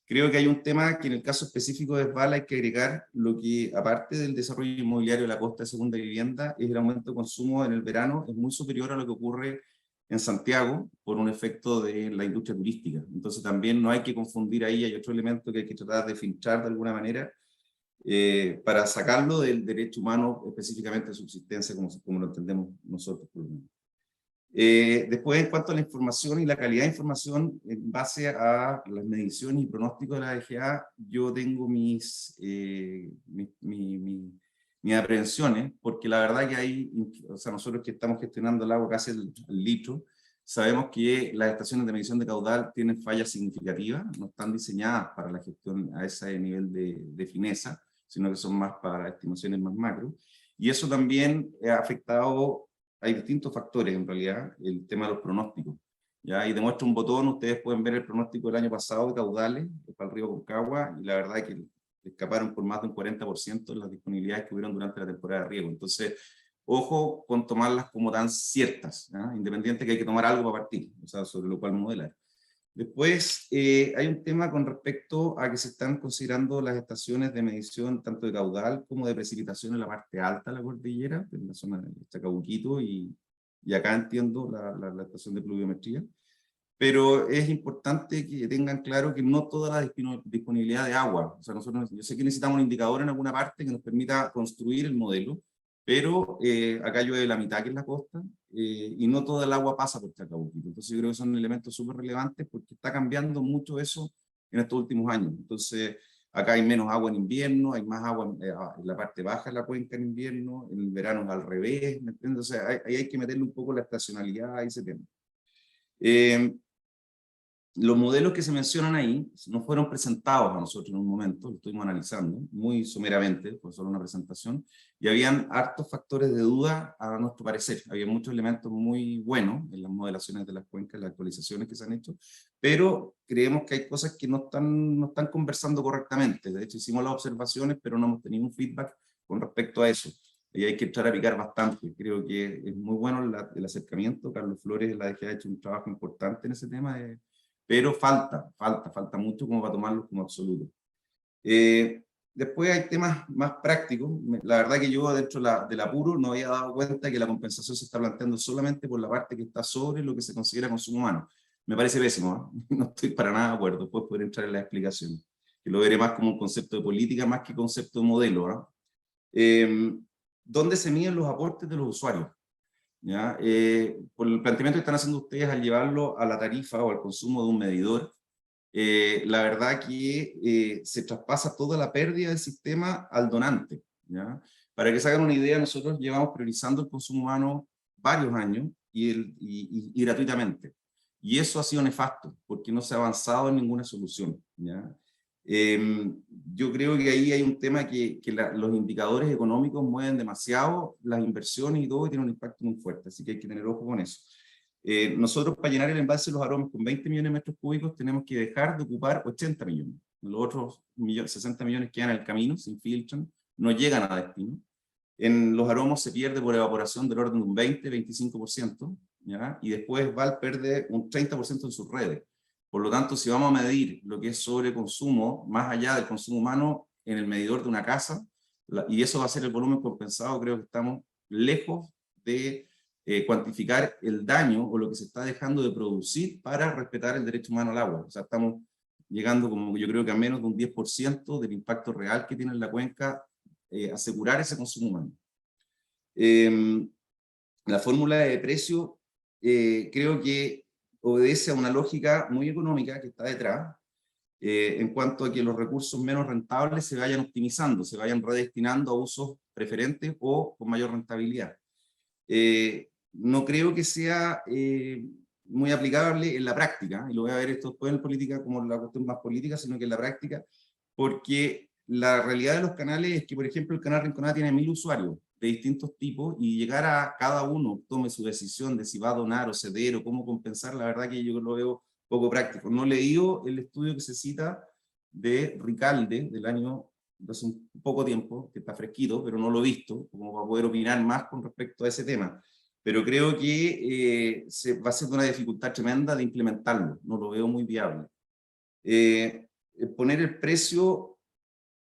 Creo que hay un tema que en el caso específico de ESVAL hay que agregar lo que, aparte del desarrollo inmobiliario de la costa de segunda vivienda, es el aumento de consumo en el verano, es muy superior a lo que ocurre en Santiago por un efecto de la industria turística. Entonces también no hay que confundir ahí, hay otro elemento que hay que tratar de filtrar de alguna manera para sacarlo del derecho humano, específicamente de subsistencia, como lo entendemos nosotros por lo menos. Después, en cuanto a la información y la calidad de información, en base a las mediciones y pronósticos de la DGA, yo tengo mi ni de prevenciones, porque la verdad que hay, o sea, nosotros que estamos gestionando el agua casi al litro, sabemos que las estaciones de medición de caudal tienen fallas significativas, no están diseñadas para la gestión a ese nivel de fineza, sino que son más para estimaciones más macro. Y eso también ha afectado, hay distintos factores en realidad, el tema de los pronósticos. ¿Ya? Y demuestra un botón, ustedes pueden ver el pronóstico del año pasado de caudales para el río Concagua, y la verdad es que escaparon por más de un 40% las disponibilidades que hubieron durante la temporada de riego. Entonces, ojo con tomarlas como tan ciertas, ¿ya? Independiente que hay que tomar algo para partir, o sea, sobre lo cual modelar. Después, hay un tema con respecto a que se están considerando las estaciones de medición tanto de caudal como de precipitación en la parte alta de la cordillera, en la zona de Chacabuquito, y acá entiendo la estación de pluviometría. Pero es importante que tengan claro que no toda la disponibilidad de agua, o sea, nosotros, yo sé que necesitamos un indicador en alguna parte que nos permita construir el modelo, pero acá llueve la mitad que es la costa, y no toda el agua pasa por Chacabuquito. Entonces yo creo que son elementos súper relevantes porque está cambiando mucho eso en estos últimos años. Entonces acá hay menos agua en invierno, hay más agua en la parte baja de la cuenca en invierno, en el verano es al revés, ¿me entiendes? O sea, ahí hay que meterle un poco la estacionalidad a ese tema. Los modelos que se mencionan ahí no fueron presentados a nosotros en un momento, lo estuvimos analizando muy someramente, fue solo una presentación, y habían hartos factores de duda a nuestro parecer. Había muchos elementos muy buenos en las modelaciones de las cuencas, las actualizaciones que se han hecho, pero creemos que hay cosas que no están conversando correctamente. De hecho, hicimos las observaciones, pero no hemos tenido un feedback con respecto a eso. Y hay que echar a picar bastante. Creo que es muy bueno el acercamiento. Carlos Flores, la DG, ha hecho un trabajo importante en ese tema, pero falta mucho como para tomarlos como absoluto. Después hay temas más prácticos. La verdad que yo dentro del apuro no había dado cuenta que la compensación se está planteando solamente por la parte que está sobre lo que se considera consumo humano. Me parece pésimo, ¿eh? No estoy para nada de acuerdo, después poder entrar en la explicación, que lo veré más como un concepto de política más que concepto de modelo, ¿eh? ¿Dónde se miden los aportes de los usuarios? ¿Ya? Por el planteamiento que están haciendo ustedes al llevarlo a la tarifa o al consumo de un medidor, la verdad que se traspasa toda la pérdida del sistema al donante, ¿ya? Para que se hagan una idea, nosotros llevamos priorizando el consumo humano varios años y gratuitamente. Y eso ha sido nefasto, porque no se ha avanzado en ninguna solución, ¿ya? Yo creo que ahí hay un tema que los indicadores económicos mueven demasiado las inversiones y todo, y tiene un impacto muy fuerte, así que hay que tener ojo con eso. Nosotros para llenar el embalse de los Aromas con 20 millones de metros cúbicos tenemos que dejar de ocupar 80 millones. Los otros 60 millones quedan en el camino, se infiltran, no llegan a destino. En los Aromos se pierde por evaporación del orden de un 20-25%, ¿ya? Y después Val pierde un 30% en sus redes. Por lo tanto, si vamos a medir lo que es sobreconsumo, más allá del consumo humano en el medidor de una casa, y eso va a ser el volumen compensado, creo que estamos lejos de cuantificar el daño o lo que se está dejando de producir para respetar el derecho humano al agua. O sea, estamos llegando, como yo creo que a menos de un 10% del impacto real que tiene en la cuenca asegurar ese consumo humano. La fórmula de precio creo que obedece a una lógica muy económica que está detrás, en cuanto a que los recursos menos rentables se vayan optimizando, se vayan redestinando a usos preferentes o con mayor rentabilidad. No creo que sea muy aplicable en la práctica, y lo voy a ver esto después en política como la cuestión más política, sino que en la práctica, porque la realidad de los canales es que, por ejemplo, el canal Rinconada tiene 1000 usuarios de distintos tipos, y llegar a cada uno tome su decisión de si va a donar o ceder o cómo compensar, la verdad que yo lo veo poco práctico. No he leído el estudio que se cita de Ricalde del año de hace un poco tiempo, que está fresquito, pero no lo he visto, como para poder opinar más con respecto a ese tema. Pero creo que va a ser una dificultad tremenda de implementarlo, no lo veo muy viable. Poner el precio,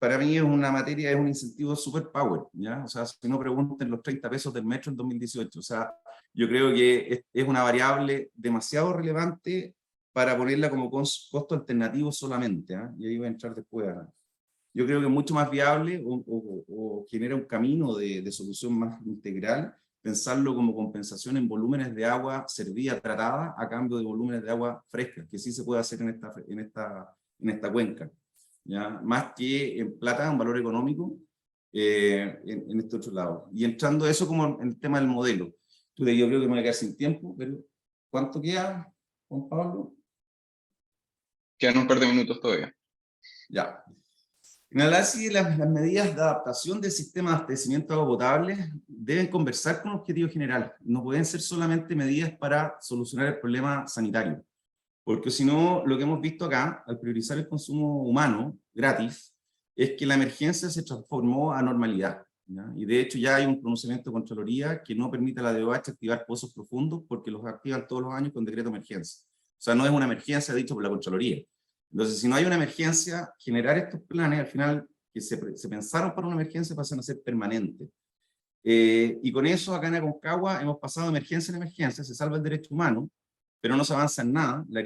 para mí es una materia, es un incentivo super power, ¿ya? O sea, si no pregunten los 30 pesos del metro en 2018, o sea, yo creo que es una variable demasiado relevante para ponerla como costo alternativo solamente, ¿eh? Y ahí voy a entrar después. Yo creo que es mucho más viable o genera un camino de solución más integral, pensarlo como compensación en volúmenes de agua servida, tratada, a cambio de volúmenes de agua fresca, que sí se puede hacer en esta cuenca, ¿ya? Más que en plata, un valor económico, en este otro lado. Y entrando a eso como en el tema del modelo. Yo creo que me voy a quedar sin tiempo, pero ¿cuánto queda, Juan Pablo? Quedan un par de minutos todavía. Ya. En el análisis de las medidas de adaptación del sistema de abastecimiento de agua potable deben conversar con un objetivo general. No pueden ser solamente medidas para solucionar el problema sanitario. Porque si no, lo que hemos visto acá, al priorizar el consumo humano gratis, es que la emergencia se transformó a normalidad, ¿ya? Y de hecho ya hay un pronunciamiento de Contraloría que no permite a la DOH activar pozos profundos porque los activan todos los años con decreto de emergencia. O sea, no es una emergencia dicho por la Contraloría. Entonces, si no hay una emergencia, generar estos planes, al final, que se pensaron para una emergencia, pasan a ser permanentes. Y con eso, acá en Aconcagua, hemos pasado de emergencia en emergencia, se salva el derecho humano, pero no se avanza en nada, la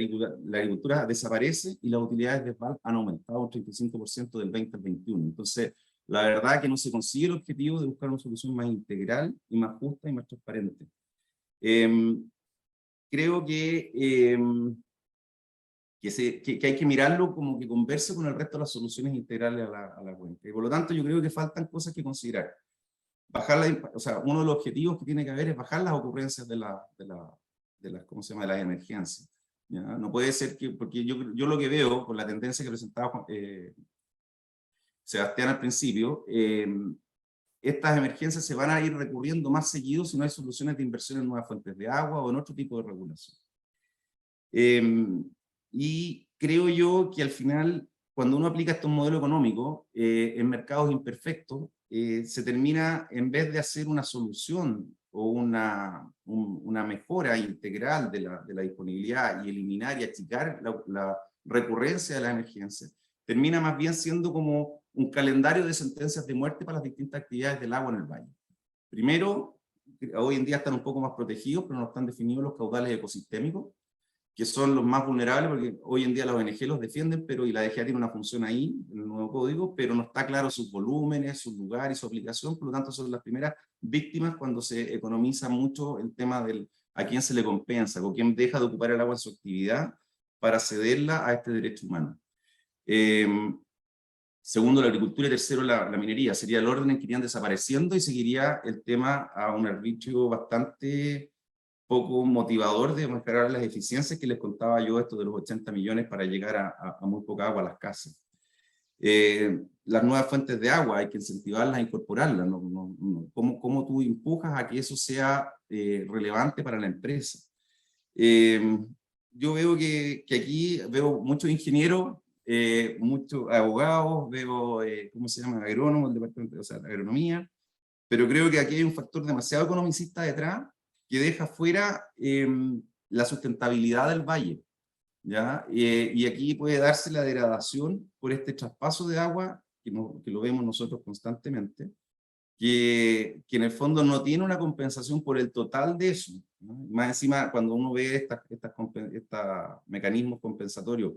agricultura desaparece y las utilidades de VAL han aumentado un 35% del 20 al 21. Entonces, la verdad es que no se consigue el objetivo de buscar una solución más integral y más justa y más transparente. Creo que hay que mirarlo como que converse con el resto de las soluciones integrales a la cuenca. Y por lo tanto, yo creo que faltan cosas que considerar. O sea, uno de los objetivos que tiene que haber es bajar las ocurrencias de las ¿cómo se llama?, de las emergencias. ¿Ya? No puede ser que, porque yo lo que veo, con la tendencia que presentaba Sebastián al principio, estas emergencias se van a ir recurriendo más seguido si no hay soluciones de inversión en nuevas fuentes de agua o en otro tipo de regulación. Y creo yo que al final, cuando uno aplica estos modelos económicos en mercados imperfectos, se termina, en vez de hacer una solución o una mejora integral de la disponibilidad y eliminar y achicar la recurrencia de la emergencia, termina más bien siendo como un calendario de sentencias de muerte para las distintas actividades del agua en el valle. Primero, hoy en día están un poco más protegidos, pero no están definidos los caudales ecosistémicos, que son los más vulnerables, porque hoy en día las ONG los defienden, pero y la DGA tiene una función ahí, en el nuevo código, pero no está claro sus volúmenes, su lugar y su aplicación, por lo tanto son las primeras víctimas cuando se economiza mucho el tema del a quién se le compensa, o quién deja de ocupar el agua en su actividad para cederla a este derecho humano. Segundo, la agricultura, y tercero, la minería. Sería el orden en que irían desapareciendo y seguiría el tema a un arbitrio bastante poco motivador de mejorar las eficiencias que les contaba yo, esto de los 80 millones para llegar a muy poca agua a las casas. Las nuevas fuentes de agua hay que incentivarlas a incorporarlas. ¿Cómo tú empujas a que eso sea relevante para la empresa? Yo veo que aquí veo muchos ingenieros, muchos abogados, veo, ¿cómo se llama?, agrónomos, el departamento, o sea, la agronomía, pero creo que aquí hay un factor demasiado economicista detrás que deja fuera la sustentabilidad del valle, ¿ya? Y aquí puede darse la degradación por este traspaso de agua, que lo vemos nosotros constantemente, que en el fondo no tiene una compensación por el total de eso, ¿no? Más encima, cuando uno ve estos mecanismos compensatorios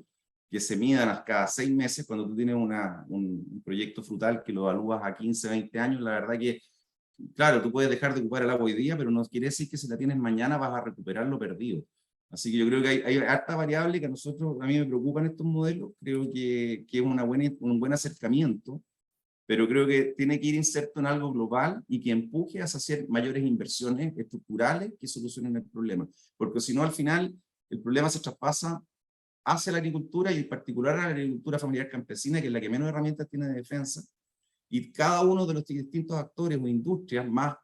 que se midan cada 6 meses, cuando tú tienes un proyecto frutal que lo evalúas a 15, 20 años, la verdad que claro, tú puedes dejar de ocupar el agua hoy día, pero no quiere decir que si la tienes mañana vas a recuperar lo perdido. Así que yo creo que hay harta variable que a mí me preocupan estos modelos. Creo que es un buen acercamiento, pero creo que tiene que ir inserto en algo global y que empuje a hacer mayores inversiones estructurales que solucionen el problema. Porque si no, al final, el problema se traspasa hacia la agricultura y en particular a la agricultura familiar campesina, que es la que menos herramientas tiene de defensa. Y cada uno de los distintos actores o industrias más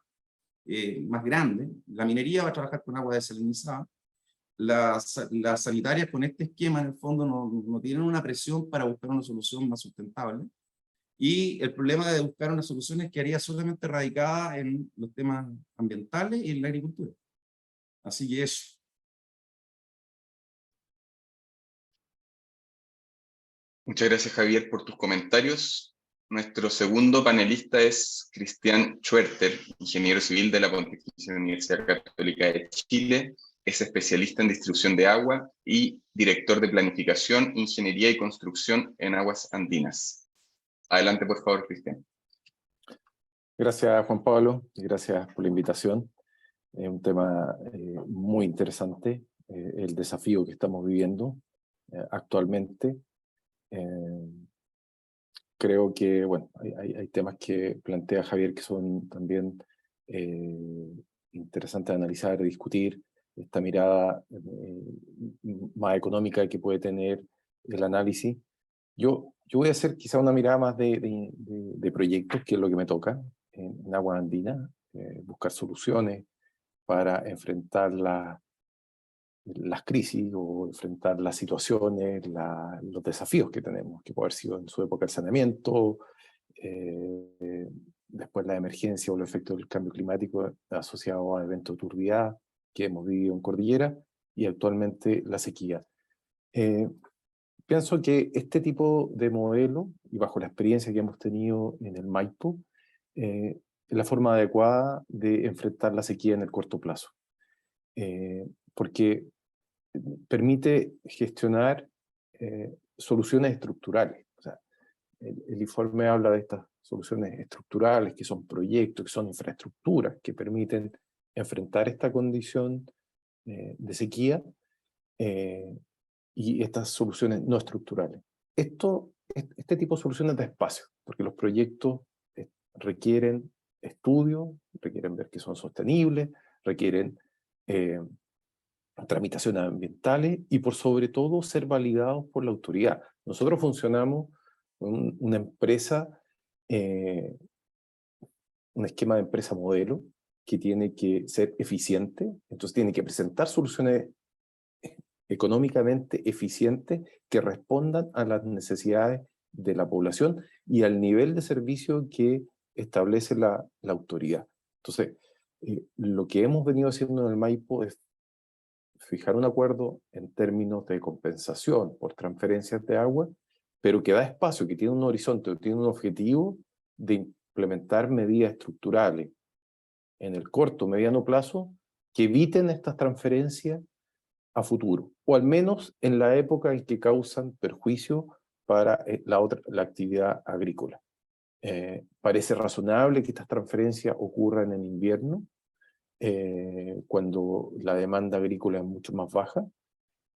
grandes, la minería va a trabajar con agua desalinizada, las sanitarias con este esquema en el fondo no tienen una presión para buscar una solución más sustentable, y el problema de buscar una solución es que haría solamente radicada en los temas ambientales y en la agricultura. Así que eso. Muchas gracias, Javier, por tus comentarios. Nuestro segundo panelista es Cristian Schwerter, ingeniero civil de la Pontificia Universidad Católica de Chile. Es especialista en distribución de agua y director de planificación, ingeniería y construcción en aguas andinas. Adelante, por favor, Cristian. Gracias, Juan Pablo, y gracias por la invitación. Es un tema muy interesante, el desafío que estamos viviendo actualmente. creo que, bueno, hay temas que plantea Javier que son también interesantes de analizar, de discutir, esta mirada más económica que puede tener el análisis. Yo voy a hacer quizá una mirada más de proyectos, que es lo que me toca en Agua Andina, buscar soluciones para enfrentar las crisis o enfrentar las situaciones, los desafíos que tenemos, que puede haber sido en su época el saneamiento, después la emergencia o los efectos del cambio climático asociados a eventos de turbidez que hemos vivido en Cordillera, y actualmente la sequía. Pienso que este tipo de modelo, y bajo la experiencia que hemos tenido en el Maipo, es la forma adecuada de enfrentar la sequía en el corto plazo. Porque permite gestionar soluciones estructurales. O sea, el informe habla de estas soluciones estructurales, que son proyectos, que son infraestructuras, que permiten enfrentar esta condición de sequía, y estas soluciones no estructurales. Este tipo de soluciones da espacio, porque los proyectos requieren estudio, requieren ver que son sostenibles, requieren tramitaciones ambientales y por sobre todo ser validados por la autoridad. Nosotros funcionamos con una empresa, un esquema de empresa modelo que tiene que ser eficiente, entonces tiene que presentar soluciones económicamente eficientes que respondan a las necesidades de la población y al nivel de servicio que establece la autoridad. Entonces, lo que hemos venido haciendo en el Maipo es fijar un acuerdo en términos de compensación por transferencias de agua, pero que da espacio, que tiene un horizonte, que tiene un objetivo de implementar medidas estructurales en el corto o mediano plazo que eviten estas transferencias a futuro, o al menos en la época en que causan perjuicio para la actividad agrícola. Parece razonable que estas transferencias ocurran en invierno, cuando la demanda agrícola es mucho más baja,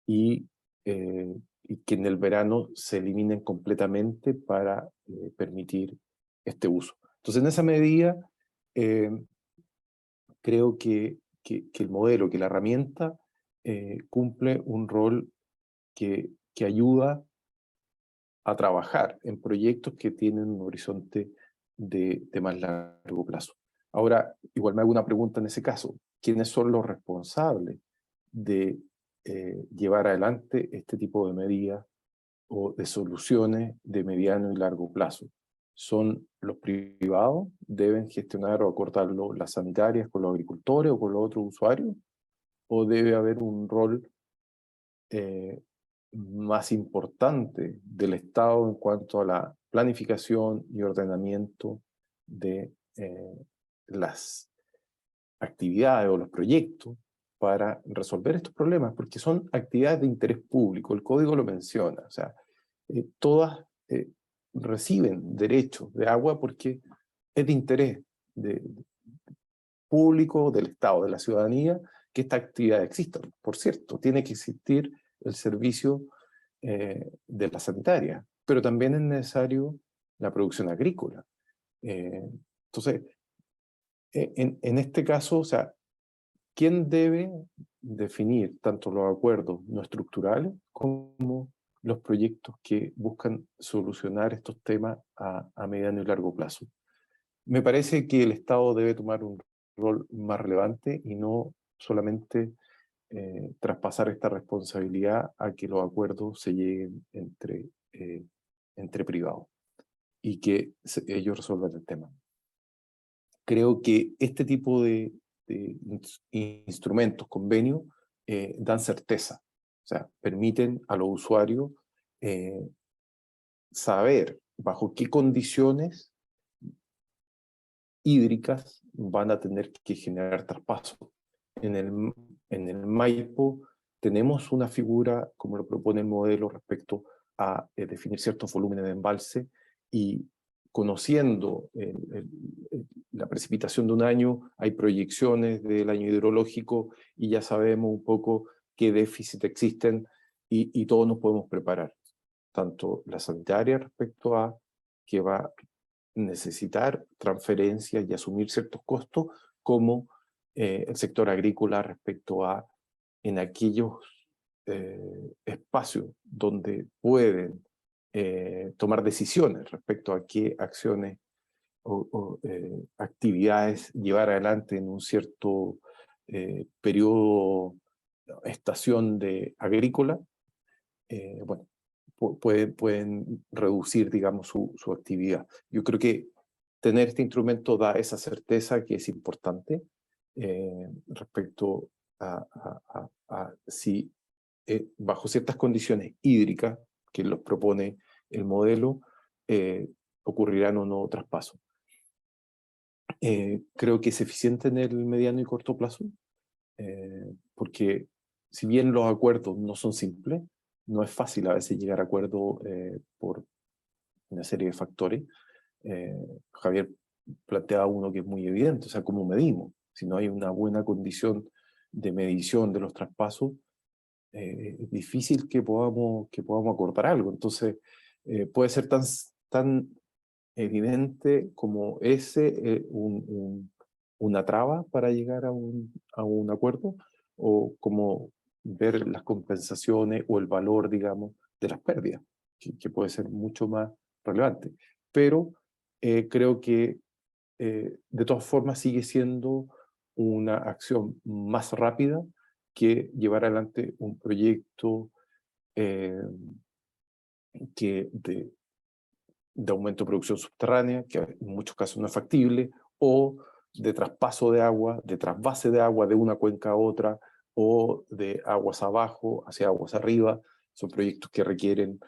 y que en el verano se eliminen completamente para permitir este uso. Entonces, en esa medida, creo que el modelo, que la herramienta, cumple un rol que ayuda a trabajar en proyectos que tienen un horizonte de más largo plazo. Ahora, igual me hago una pregunta en ese caso. ¿Quiénes son los responsables de llevar adelante este tipo de medidas o de soluciones de mediano y largo plazo? ¿Son los privados? ¿Deben gestionar o acordarlo las sanitarias con los agricultores o con los otros usuarios? ¿O debe haber un rol más importante del Estado en cuanto a la planificación y ordenamiento de las actividades o los proyectos para resolver estos problemas? Porque son actividades de interés público, el código lo menciona, o sea, todas reciben derechos de agua porque es de interés público, del Estado, de la ciudadanía, que esta actividad exista. Por cierto, tiene que existir el servicio de la sanitaria, pero también es necesario la producción agrícola. Entonces, en este caso, o sea, ¿quién debe definir tanto los acuerdos no estructurales como los proyectos que buscan solucionar estos temas a mediano y largo plazo? Me parece que el Estado debe tomar un rol más relevante y no solamente traspasar esta responsabilidad a que los acuerdos se lleguen entre privados y que ellos resuelvan el tema. Creo que este tipo de instrumentos, convenios, dan certeza, o sea, permiten a los usuarios saber bajo qué condiciones hídricas van a tener que generar traspaso. En el Maipo tenemos una figura, como lo propone el modelo, respecto a definir ciertos volúmenes de embalse, y conociendo la precipitación de un año, hay proyecciones del año hidrológico y ya sabemos un poco qué déficit existen y todos nos podemos preparar, tanto la sanitaria respecto a que va a necesitar transferencias y asumir ciertos costos, como el sector agrícola respecto a en aquellos espacios donde pueden tomar decisiones respecto a qué acciones o actividades llevar adelante en un cierto periodo, estación agrícola, bueno, pueden reducir, digamos, su actividad. Yo creo que tener este instrumento da esa certeza que es importante respecto a si bajo ciertas condiciones hídricas que los propone el modelo, ocurrirán o no traspasos. Creo que es eficiente en el mediano y corto plazo, porque si bien los acuerdos no son simples, no es fácil a veces llegar a acuerdo por una serie de factores. Javier planteaba uno que es muy evidente, o sea, ¿cómo medimos? Si no hay una buena condición de medición de los traspasos, es difícil que podamos acordar algo. Entonces, puede ser tan evidente como ese una traba para llegar a un acuerdo, o como ver las compensaciones o el valor, digamos, de las pérdidas, que puede ser mucho más relevante. Pero creo que de todas formas sigue siendo una acción más rápida que llevar adelante un proyecto de aumento de producción subterránea, que en muchos casos no es factible, o de traspaso de agua, de trasvase de agua de una cuenca a otra, o de aguas abajo hacia aguas arriba. Son proyectos que requieren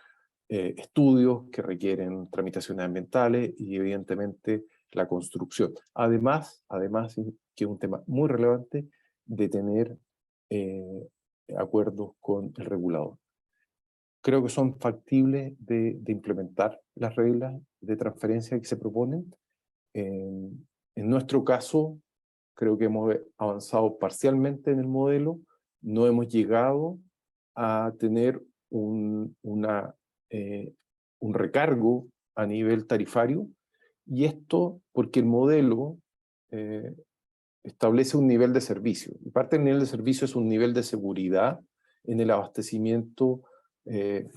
estudios, que requieren tramitaciones ambientales y evidentemente la construcción. Además, que es un tema muy relevante, de tener acuerdos con el regulador. Creo que son factibles de implementar las reglas de transferencia que se proponen. En nuestro caso, creo que hemos avanzado parcialmente en el modelo, no hemos llegado a tener un recargo a nivel tarifario, y esto porque el modelo establece un nivel de servicio. Y parte del nivel de servicio es un nivel de seguridad en el abastecimiento de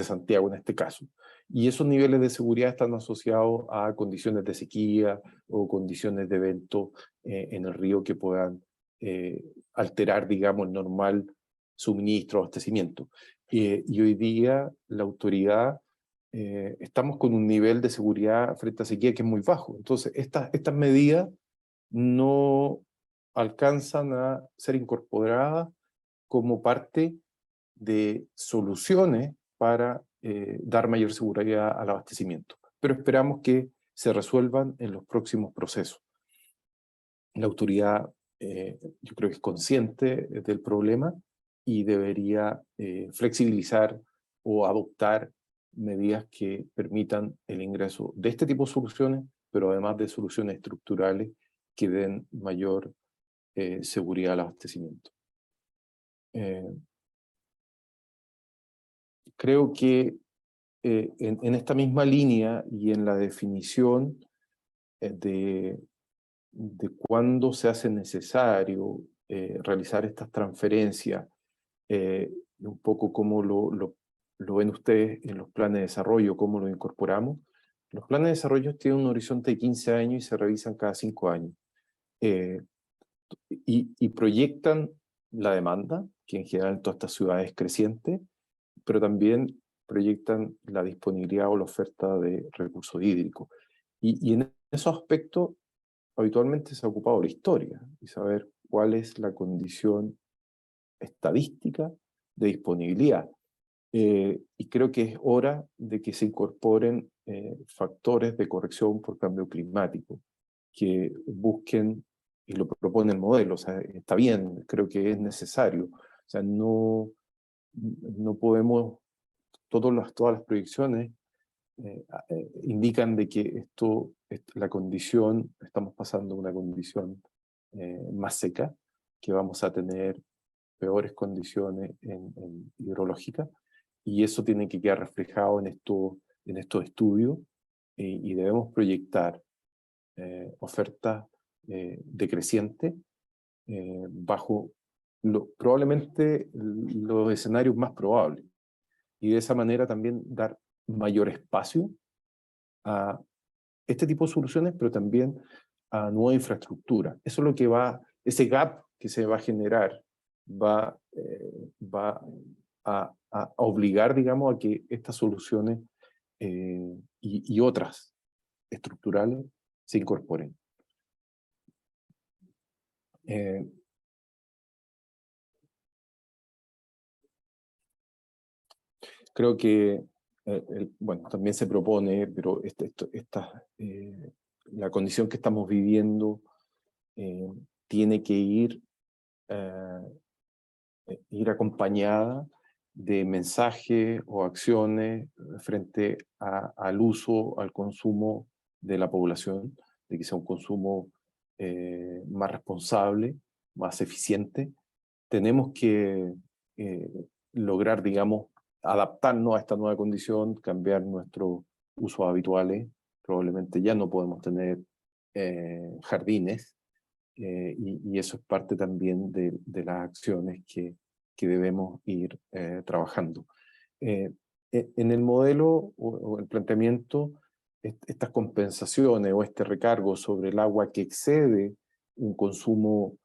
Santiago en este caso. Y esos niveles de seguridad están asociados a condiciones de sequía o condiciones de evento en el río que puedan alterar, digamos, el normal suministro, abastecimiento. Y hoy día la autoridad, estamos con un nivel de seguridad frente a sequía que es muy bajo. Entonces, estas medidas no alcanzan a ser incorporadas como parte de soluciones para dar mayor seguridad al abastecimiento. Pero esperamos que se resuelvan en los próximos procesos. La autoridad, yo creo que es consciente del problema y debería flexibilizar o adoptar medidas que permitan el ingreso de este tipo de soluciones, pero además de soluciones estructurales que den mayor seguridad al abastecimiento. Creo que en esta misma línea y en la definición de cuándo se hace necesario realizar estas transferencias, un poco cómo lo ven ustedes en los planes de desarrollo, cómo lo incorporamos. Los planes de desarrollo tienen un horizonte de 15 años y se revisan cada 5 años. Y proyectan la demanda, que en general en todas estas ciudades es creciente, pero también proyectan la disponibilidad o la oferta de recursos hídricos. Y en esos aspectos, habitualmente se ha ocupado la historia y saber cuál es la condición estadística de disponibilidad. Y creo que es hora de que se incorporen factores de corrección por cambio climático, que busquen, y lo propone el modelo, o sea, está bien, creo que es necesario. O sea, no podemos, todas las proyecciones indican de que la condición, estamos pasando una condición más seca, que vamos a tener peores condiciones hidrológicas, y eso tiene que quedar reflejado en estos estudios y debemos proyectar ofertas decrecientes bajo probablemente los escenarios más probables, y de esa manera también dar mayor espacio a este tipo de soluciones, pero también a nueva infraestructura. Eso es lo que ese gap que se va a generar va a obligar, digamos, a que estas soluciones y otras estructurales se incorporen. Creo que, bueno, también se propone, pero la condición que estamos viviendo tiene que ir acompañada de mensajes o acciones frente al uso, al consumo de la población, de que sea un consumo más responsable, más eficiente. Tenemos que lograr, digamos, adaptarnos a esta nueva condición, cambiar nuestros usos habituales. Probablemente ya no podemos tener jardines, y eso es parte también de las acciones que debemos ir trabajando. En el modelo o el planteamiento, estas compensaciones o este recargo sobre el agua que excede un consumo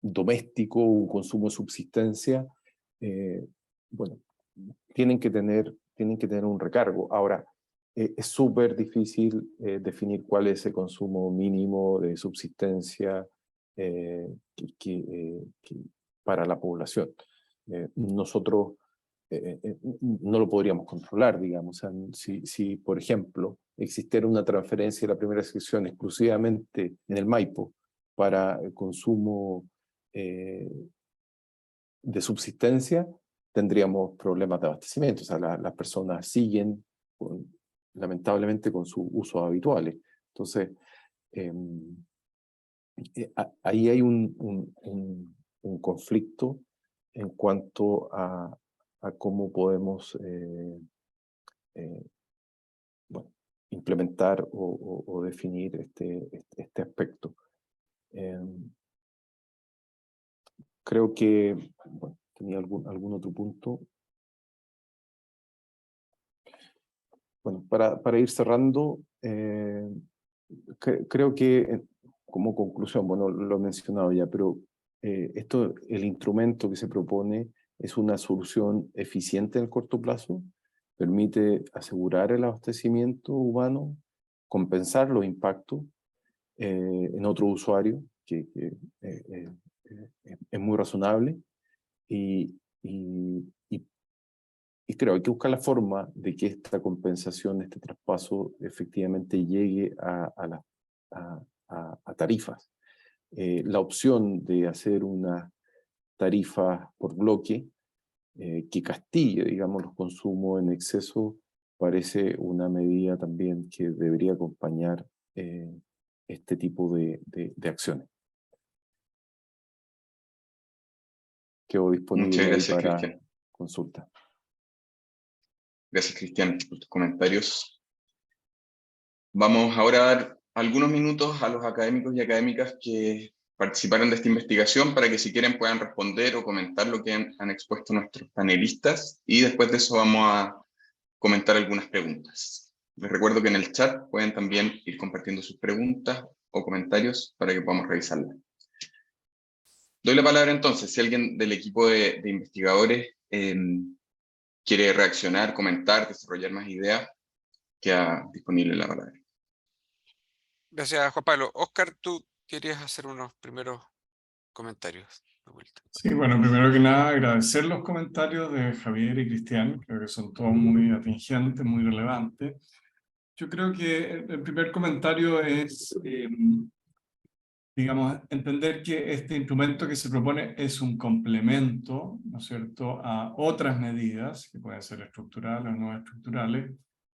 doméstico, un consumo de subsistencia, bueno, tienen que tener un recargo. Ahora, es súper difícil definir cuál es ese consumo mínimo de subsistencia para la población. Nosotros no lo podríamos controlar, digamos. O sea, si, por ejemplo, existiera una transferencia de la primera sección exclusivamente en el Maipo para el consumo de subsistencia, tendríamos problemas de abastecimiento. O sea, las personas siguen lamentablemente con sus usos habituales. Entonces, ahí hay un conflicto en cuanto a cómo podemos bueno, implementar o definir este aspecto. Creo que bueno, tenía algún otro punto. Bueno, para ir cerrando, creo que como conclusión, bueno, lo he mencionado ya, pero el instrumento que se propone es una solución eficiente en el corto plazo, permite asegurar el abastecimiento humano, compensar los impactos en otro usuario, que es muy razonable, y creo que hay que buscar la forma de que esta compensación, este traspaso, efectivamente llegue a tarifas. La opción de hacer una tarifa por bloque que castigue, digamos, los consumos en exceso, parece una medida también que debería acompañar este tipo de acciones. Quedo disponible ahí para Cristian. Consulta. Gracias, Cristian, por tus comentarios. Vamos ahora a dar algunos minutos a los académicos y académicas que participaron de esta investigación para que si quieren puedan responder o comentar lo que han expuesto nuestros panelistas, y después de eso vamos a comentar algunas preguntas. Les recuerdo que en el chat pueden también ir compartiendo sus preguntas o comentarios para que podamos revisarlas. Doy la palabra entonces, si alguien del equipo de investigadores quiere reaccionar, comentar, desarrollar más ideas, queda disponible la palabra. Gracias, Juan Pablo. Oscar, tú querías hacer unos primeros comentarios de vuelta. Sí, bueno, primero que nada agradecer los comentarios de Javier y Cristian, creo que son todos muy atingentes, muy relevantes. Yo creo que el primer comentario es, digamos, entender que este instrumento que se propone es un complemento, ¿no es cierto?, a otras medidas, que pueden ser estructurales o no estructurales,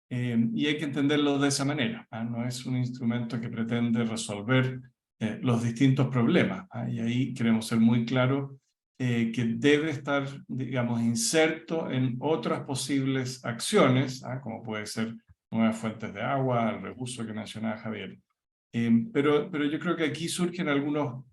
y hay que entenderlo de esa manera. No es un instrumento que pretende resolver los distintos problemas, y ahí queremos ser muy claros que debe estar, digamos, inserto en otras posibles acciones, como puede ser nuevas fuentes de agua, el reuso que mencionaba Javier. Pero yo creo que aquí surgen algunos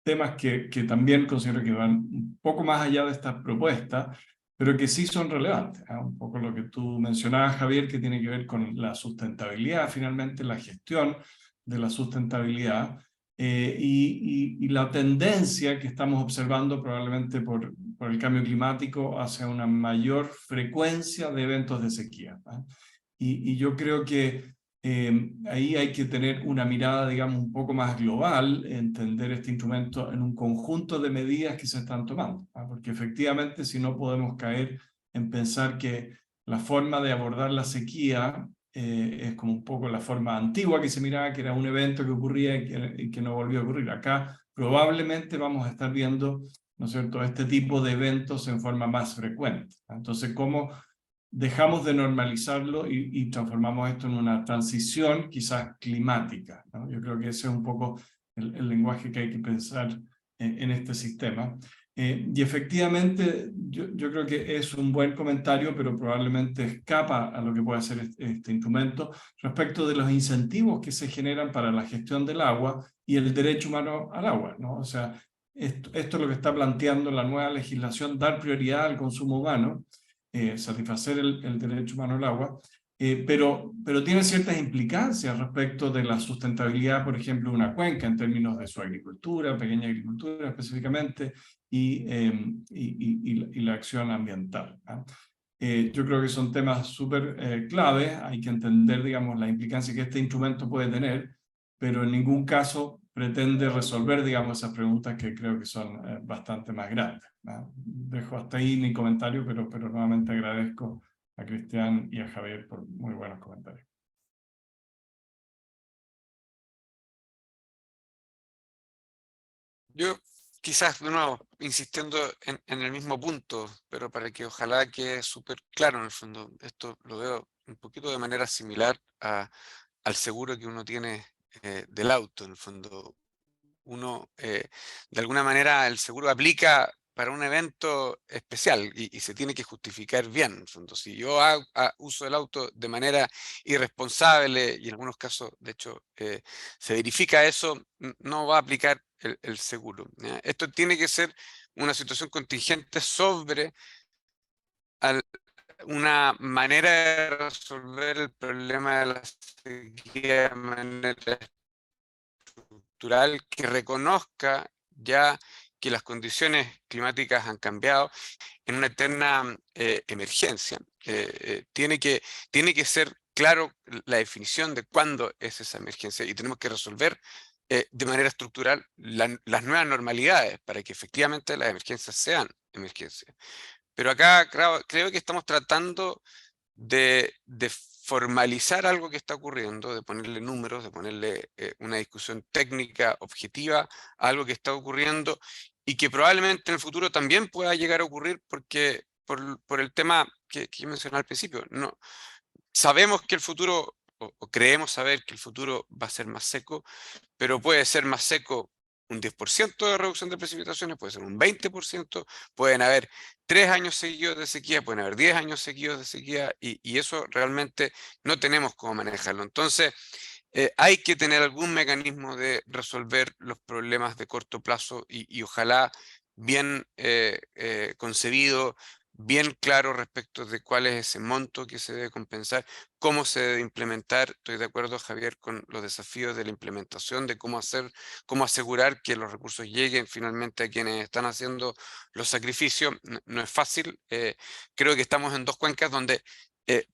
temas que también considero que van un poco más allá de esta propuesta, pero que sí son relevantes. Un poco lo que tú mencionabas, Javier, que tiene que ver con la sustentabilidad, finalmente la gestión de la sustentabilidad, y la tendencia que estamos observando probablemente por el cambio climático hacia una mayor frecuencia de eventos de sequía. Y yo creo que ahí hay que tener una mirada, digamos, un poco más global, entender este instrumento en un conjunto de medidas que se están tomando, porque efectivamente si no podemos caer en pensar que la forma de abordar la sequía es como un poco la forma antigua que se miraba, que era un evento que ocurría y que no volvió a ocurrir. Acá probablemente vamos a estar viendo, ¿no es cierto?, este tipo de eventos en forma más frecuente. Entonces, ¿cómo dejamos de normalizarlo y transformamos esto en una transición quizás climática, ¿no? Yo creo que ese es un poco el lenguaje que hay que pensar en este sistema. Y efectivamente yo creo que es un buen comentario, pero probablemente escapa a lo que puede hacer este instrumento respecto de los incentivos que se generan para la gestión del agua y el derecho humano al agua, ¿no? O sea, esto es lo que está planteando la nueva legislación, dar prioridad al consumo humano, satisfacer el derecho humano al agua, pero tiene ciertas implicancias respecto de la sustentabilidad, por ejemplo, de una cuenca en términos de su agricultura, pequeña agricultura específicamente, y la acción ambiental. Yo creo que son temas súper claves, hay que entender, digamos, la implicancia que este instrumento puede tener, pero en ningún caso pretende resolver, digamos, esas preguntas que creo que son bastante más grandes. Dejo hasta ahí mi comentario, pero nuevamente agradezco a Cristian y a Javier por muy buenos comentarios. Yo quizás, de nuevo, insistiendo en el mismo punto, pero para que ojalá quede súper claro en el fondo, esto lo veo un poquito de manera similar al seguro que uno tiene del auto, en el fondo. Uno, de alguna manera, el seguro aplica para un evento especial y se tiene que justificar bien. En el fondo, si yo uso el auto de manera irresponsable y en algunos casos, de hecho, se verifica eso, no va a aplicar el seguro, ¿ya? Esto tiene que ser una situación contingente sobre una manera de resolver el problema de la sequía de manera estructural que reconozca ya que las condiciones climáticas han cambiado en una eterna emergencia. Tiene que ser claro la definición de cuándo es esa emergencia y tenemos que resolver de manera estructural las nuevas normalidades para que efectivamente las emergencias sean emergencias. Pero acá creo que estamos tratando de formalizar algo que está ocurriendo, de ponerle números, de ponerle una discusión técnica, objetiva, a algo que está ocurriendo y que probablemente en el futuro también pueda llegar a ocurrir porque por el tema que yo mencioné al principio. No, sabemos que el futuro, o creemos saber que el futuro va a ser más seco, pero puede ser más seco un 10% de reducción de precipitaciones, puede ser un 20%, pueden haber 3 años seguidos de sequía, pueden haber 10 años seguidos de sequía, y eso realmente no tenemos cómo manejarlo. Entonces, hay que tener algún mecanismo de resolver los problemas de corto plazo y ojalá bien concebido, bien claro respecto de cuál es ese monto que se debe compensar, cómo se debe implementar. Estoy de acuerdo, Javier, con los desafíos de la implementación, de cómo asegurar que los recursos lleguen finalmente a quienes están haciendo los sacrificios. No es fácil. Creo que estamos en dos cuencas donde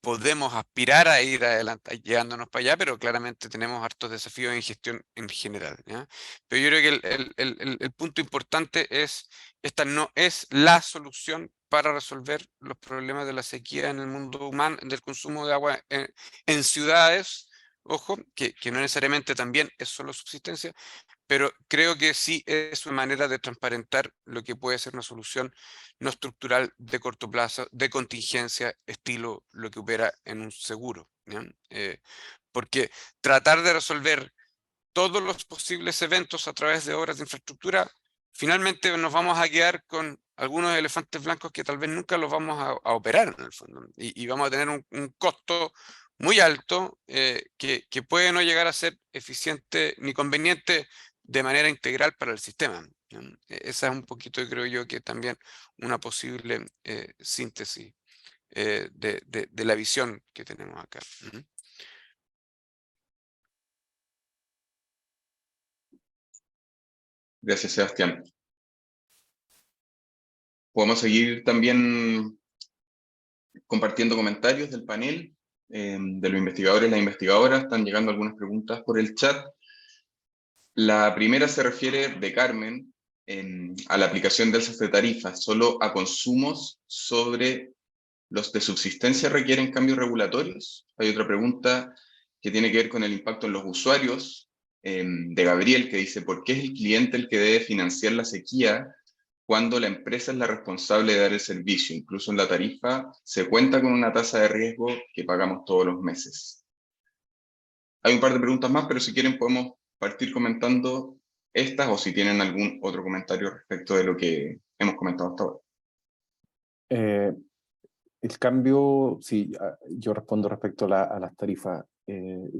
podemos aspirar a ir adelante, llegándonos para allá, pero claramente tenemos hartos desafíos en gestión en general, ¿ya? Pero yo creo que el punto importante es, esta no es la solución para resolver los problemas de la sequía en el mundo humano, del consumo de agua en ciudades. Ojo, que no necesariamente también es solo subsistencia, pero creo que sí es una manera de transparentar lo que puede ser una solución no estructural de corto plazo, de contingencia, estilo lo que opera en un seguro, ¿ya? Porque tratar de resolver todos los posibles eventos a través de obras de infraestructura finalmente nos vamos a quedar con algunos elefantes blancos que tal vez nunca los vamos a operar en el fondo, y vamos a tener un costo muy alto que puede no llegar a ser eficiente ni conveniente de manera integral para el sistema. Esa es un poquito, creo yo, que también una posible síntesis de la visión que tenemos acá. Gracias, Sebastián. Podemos seguir también compartiendo comentarios del panel, de los investigadores y las investigadoras. Están llegando algunas preguntas por el chat. La primera se refiere, de Carmen, a la aplicación del cese de tarifas, solo a consumos sobre los de subsistencia requieren cambios regulatorios. Hay otra pregunta que tiene que ver con el impacto en los usuarios, de Gabriel, que dice, ¿por qué es el cliente el que debe financiar la sequía cuando la empresa es la responsable de dar el servicio? Incluso en la tarifa se cuenta con una tasa de riesgo que pagamos todos los meses. Hay un par de preguntas más, pero si quieren podemos partir comentando estas, o si tienen algún otro comentario respecto de lo que hemos comentado hasta ahora. El cambio, sí, yo respondo respecto a las tarifas.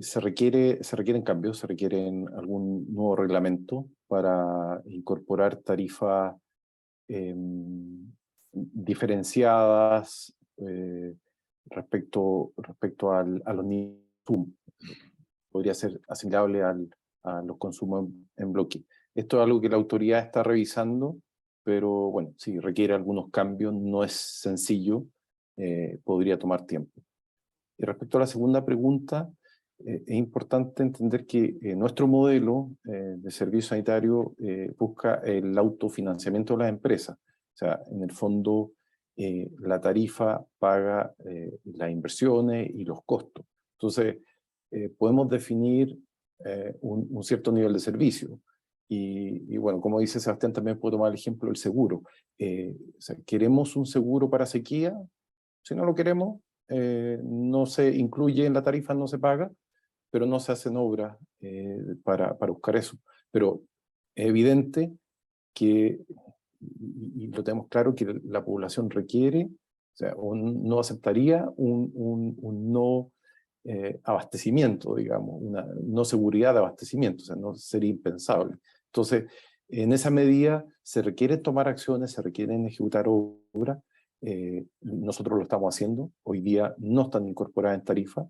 Se requieren cambios, se requieren algún nuevo reglamento para incorporar tarifas diferenciadas respecto a los niveles de consumo. Podría ser asimilable a los consumos en bloque. Esto es algo que la autoridad está revisando, pero bueno, sí, requiere algunos cambios, no es sencillo, podría tomar tiempo. Y respecto a la segunda pregunta, es importante entender que nuestro modelo de servicio sanitario busca el autofinanciamiento de las empresas. O sea, en el fondo, la tarifa paga las inversiones y los costos. Entonces, podemos definir un cierto nivel de servicio. Y bueno, como dice Sebastián, también puedo tomar el ejemplo del seguro. O sea, ¿queremos un seguro para sequía? Si no lo queremos, no se incluye en la tarifa, no se paga, pero no se hacen obras para buscar eso. Pero es evidente que, y lo tenemos claro, que la población requiere, o sea, no aceptaría un no abastecimiento, digamos, una no seguridad de abastecimiento, o sea, no sería impensable. Entonces, en esa medida se requiere tomar acciones, se requieren ejecutar obras. Nosotros lo estamos haciendo, hoy día no están incorporadas en tarifa,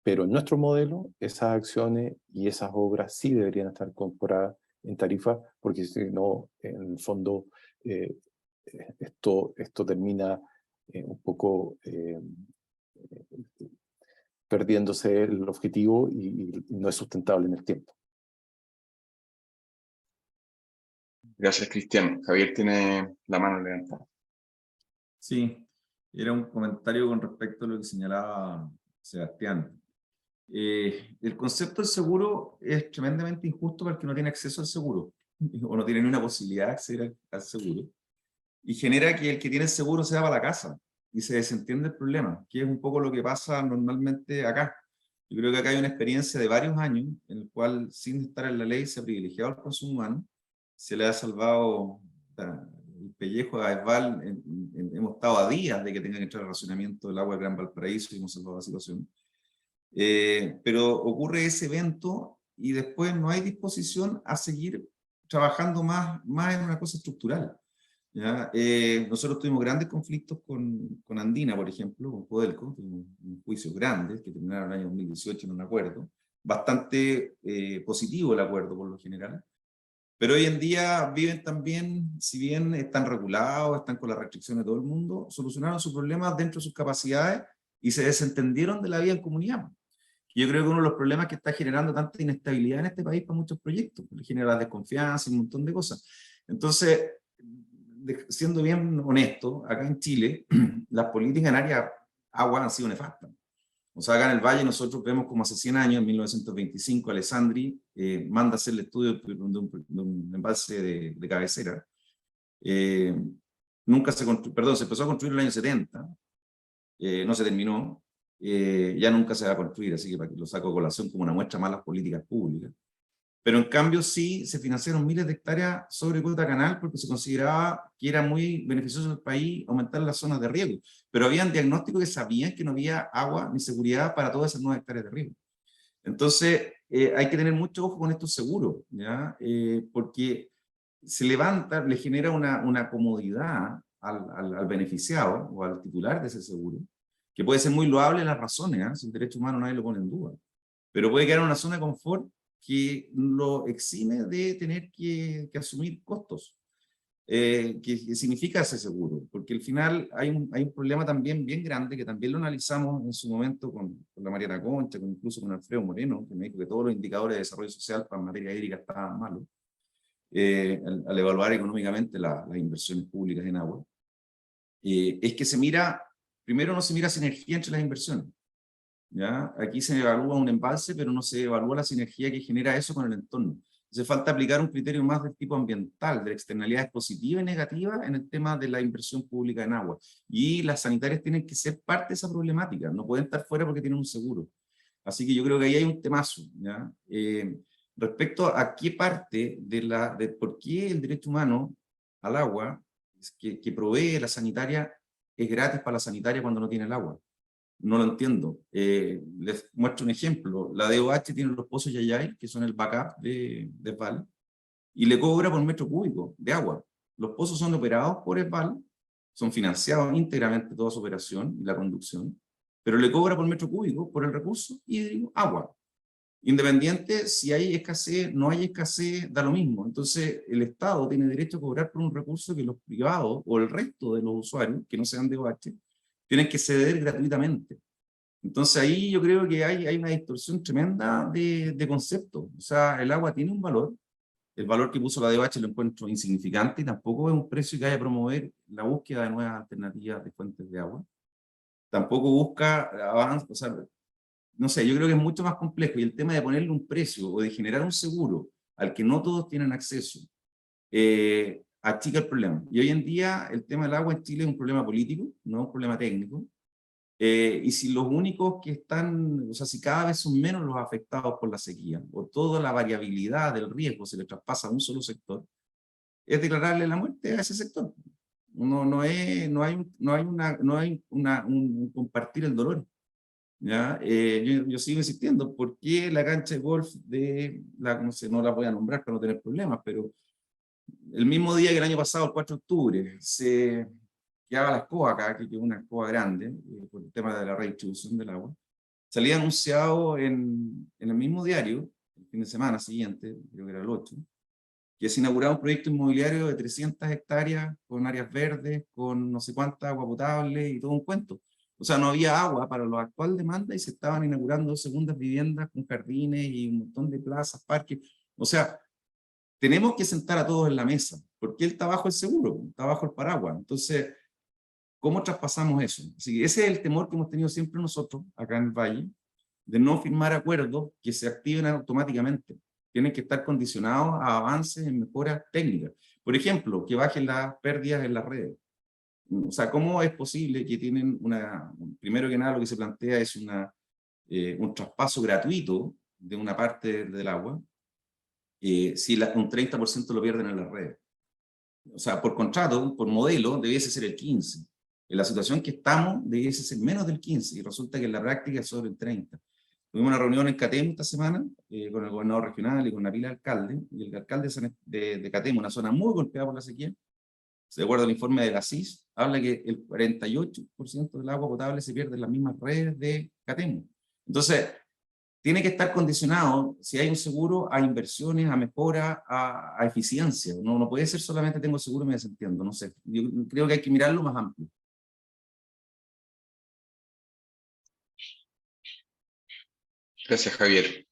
pero en nuestro modelo esas acciones y esas obras sí deberían estar incorporadas en tarifa, porque si no, en el fondo, esto termina un poco perdiéndose el objetivo y no es sustentable en el tiempo. Gracias, Cristian. Javier tiene la mano levantada. Sí, era un comentario con respecto a lo que señalaba Sebastián. El concepto del seguro es tremendamente injusto para el que no tiene acceso al seguro, o no tiene ni una posibilidad de acceder al seguro, y genera que el que tiene el seguro se va para la casa, y se desentiende el problema, que es un poco lo que pasa normalmente acá. Yo creo que acá hay una experiencia de varios años, en el cual, sin estar en la ley, se ha privilegiado al consumo humano, se le ha salvado el pellejo a Esval. Hemos estado a días de que tenga que entrar al racionamiento del agua del Gran Valparaíso y hemos salvado la situación. Pero ocurre ese evento y después no hay disposición a seguir trabajando más en una cosa estructural, ¿ya? Nosotros tuvimos grandes conflictos con Andina, por ejemplo, con Codelco, tuvimos un juicio grande que terminaron en el año 2018 en un acuerdo, bastante positivo el acuerdo por lo general, pero hoy en día viven también, si bien están regulados, están con las restricciones de todo el mundo, solucionaron sus problemas dentro de sus capacidades y se desentendieron de la vida en comunidad. Yo creo que uno de los problemas que está generando tanta inestabilidad en este país para muchos proyectos, le genera desconfianza y un montón de cosas. Entonces, siendo bien honesto, acá en Chile, las políticas en área agua han sido nefastas. O sea, acá en el Valle nosotros vemos como hace 100 años, en 1925, Alessandri manda hacer el estudio de un embalse de cabecera. Nunca se construyó, perdón, se empezó a construir en el año 70, no se terminó. Ya nunca se va a construir, así que para que lo saco a colación como una muestra más las políticas públicas. Pero en cambio sí se financiaron miles de hectáreas sobre cuota canal porque se consideraba que era muy beneficioso al país aumentar las zonas de riego. Pero habían diagnósticos que sabían que no había agua ni seguridad para todas esas 9 hectáreas de riego. Entonces hay que tener mucho ojo con estos seguros, ¿ya? Porque se levanta, le genera una comodidad al beneficiado o al titular de ese seguro, que puede ser muy loable las razones, ¿eh? Si el derecho humano nadie lo pone en duda, pero puede quedar en una zona de confort que lo exime de tener que asumir costos. Que significa ese seguro, porque al final hay un problema también bien grande, que también lo analizamos en su momento con la Mariana Concha, incluso con Alfredo Moreno, que me dijo que todos los indicadores de desarrollo social para materia hídrica estaban malos, al evaluar económicamente las inversiones públicas en agua, es que se mira, primero no se mira sinergia entre las inversiones, ¿ya? Aquí se evalúa un embalse, pero no se evalúa la sinergia que genera eso con el entorno. Hace falta aplicar un criterio más del tipo ambiental, de externalidades positivas y negativas en el tema de la inversión pública en agua. Y las sanitarias tienen que ser parte de esa problemática, no pueden estar fuera porque tienen un seguro. Así que yo creo que ahí hay un temazo, ¿ya? Respecto a qué parte de por qué el derecho humano al agua que provee la sanitaria es gratis para la sanitaria cuando no tiene el agua. No lo entiendo. Les muestro un ejemplo. La DOH tiene los pozos Yayay, que son el backup de ESVAL, y le cobra por metro cúbico de agua. Los pozos son operados por ESVAL, son financiados íntegramente toda su operación y la conducción, pero le cobra por metro cúbico por el recurso hídrico agua. Independiente si hay escasez, no hay escasez, da lo mismo. Entonces el Estado tiene derecho a cobrar por un recurso que los privados o el resto de los usuarios, que no sean DOH, tienen que ceder gratuitamente. Entonces ahí yo creo que hay una distorsión tremenda de conceptos. O sea, el agua tiene un valor, el valor que puso la DOH lo encuentro insignificante y tampoco es un precio que haya a promover la búsqueda de nuevas alternativas de fuentes de agua. Tampoco busca avance, o sea, no sé, yo creo que es mucho más complejo y el tema de ponerle un precio o de generar un seguro al que no todos tienen acceso, achica el problema. Y hoy en día el tema del agua en Chile es un problema político, no un problema técnico. Y si los únicos que están, o sea, si cada vez son menos los afectados por la sequía, o toda la variabilidad del riesgo se le traspasa a un solo sector, es declararle la muerte a ese sector. No hay un compartir el dolor. ¿Ya? Yo sigo insistiendo, ¿por qué la cancha de golf no la voy a nombrar para no tener problemas, pero el mismo día que el año pasado, el 4 de octubre, se quedaba la escoba acá, que es una escoba grande, por el tema de la redistribución del agua, salía anunciado en el mismo diario, el fin de semana siguiente, creo que era el 8, que se inauguraba un proyecto inmobiliario de 300 hectáreas, con áreas verdes, con no sé cuánta agua potable y todo un cuento. O sea, no había agua para la actual demanda y se estaban inaugurando segundas viviendas con jardines y un montón de plazas, parques. O sea, tenemos que sentar a todos en la mesa, porque él está bajo el seguro, está bajo el paraguas. Entonces, ¿cómo traspasamos eso? Así que ese es el temor que hemos tenido siempre nosotros, acá en el Valle, de no firmar acuerdos que se activen automáticamente. Tienen que estar condicionados a avances en mejoras técnicas. Por ejemplo, que bajen las pérdidas en las redes. O sea, ¿cómo es posible que tienen primero que nada lo que se plantea es un traspaso gratuito de una parte del agua, si un 30% lo pierden en las redes? O sea, por contrato, por modelo, debiese ser el 15%. En la situación que estamos, debiese ser menos del 15%, y resulta que en la práctica es sobre el 30%. Tuvimos una reunión en Catemu esta semana, con el gobernador regional y con una pila de alcaldes, y el alcalde de Catemu, una zona muy golpeada por la sequía, de acuerdo al informe de la CIS, habla que el 48% del agua potable se pierde en las mismas redes de Catemu. Entonces, tiene que estar condicionado, si hay un seguro, a inversiones, a mejora, a eficiencia. No puede ser solamente tengo seguro y me desentiendo, no sé. Yo creo que hay que mirarlo más amplio. Gracias, Javier.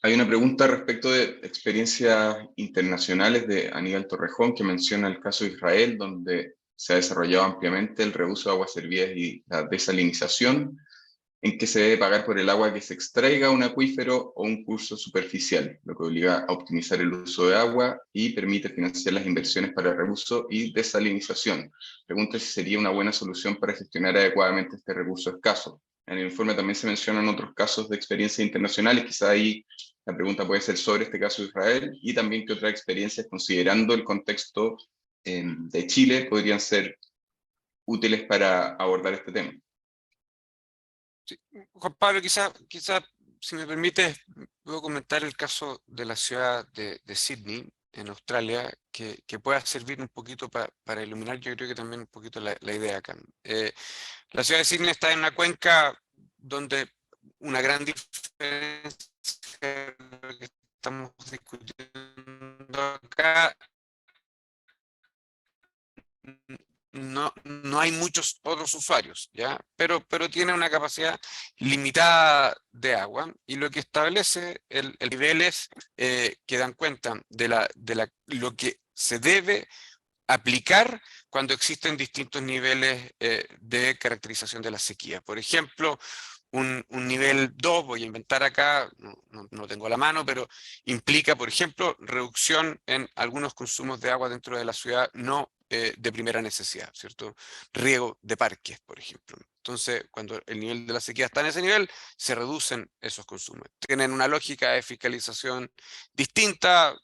Hay una pregunta respecto de experiencias internacionales de Aníbal Torrejón, que menciona el caso de Israel, donde se ha desarrollado ampliamente el reuso de aguas servidas y la desalinización, en que se debe pagar por el agua que se extraiga un acuífero o un curso superficial, lo que obliga a optimizar el uso de agua y permite financiar las inversiones para reuso y desalinización. Pregunta si sería una buena solución para gestionar adecuadamente este recurso escaso. En el informe también se mencionan otros casos de experiencias internacionales, quizá ahí La pregunta puede ser sobre este caso de Israel y también qué otras experiencias, considerando el contexto de Chile, podrían ser útiles para abordar este tema. Sí. Juan Pablo, quizá, si me permite, puedo comentar el caso de la ciudad de Sydney, en Australia, que pueda servir un poquito para iluminar, yo creo que también un poquito la idea acá. La ciudad de Sydney está en una cuenca donde una gran diferencia de lo que estamos discutiendo acá, no hay muchos otros usuarios, ¿ya? Pero tiene una capacidad limitada de agua, y lo que establece el niveles que dan cuenta de lo que se debe aplicar cuando existen distintos niveles de caracterización de la sequía. Por ejemplo, un nivel 2, voy a inventar acá, no tengo la mano, pero implica, por ejemplo, reducción en algunos consumos de agua dentro de la ciudad no de primera necesidad, ¿cierto? Riego de parques, por ejemplo. Entonces, cuando el nivel de la sequía está en ese nivel, se reducen esos consumos. Tienen una lógica de fiscalización distinta.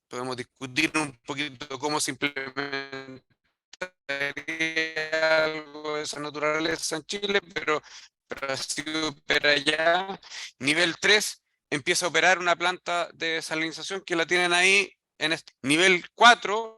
Podemos discutir un poquito cómo se implementaría algo de esa naturaleza en Chile, pero así opera ya. Nivel 3 empieza a operar una planta de desalinización que la tienen ahí. Nivel 4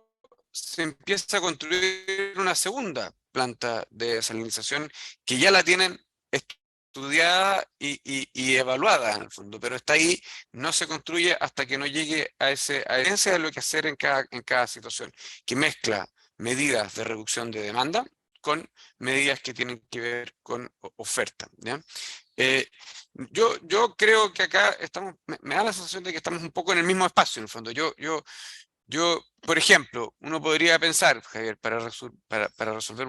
se empieza a construir una segunda planta de desalinización que ya la tienen estudiada y evaluada en el fondo, pero está ahí, no se construye hasta que no llegue a evidencia de lo que hacer en cada situación, que mezcla medidas de reducción de demanda con medidas que tienen que ver con oferta, ¿ya? Yo creo que acá estamos, me da la sensación de que estamos un poco en el mismo espacio, en el fondo. Yo, por ejemplo, uno podría pensar, Javier, para resolver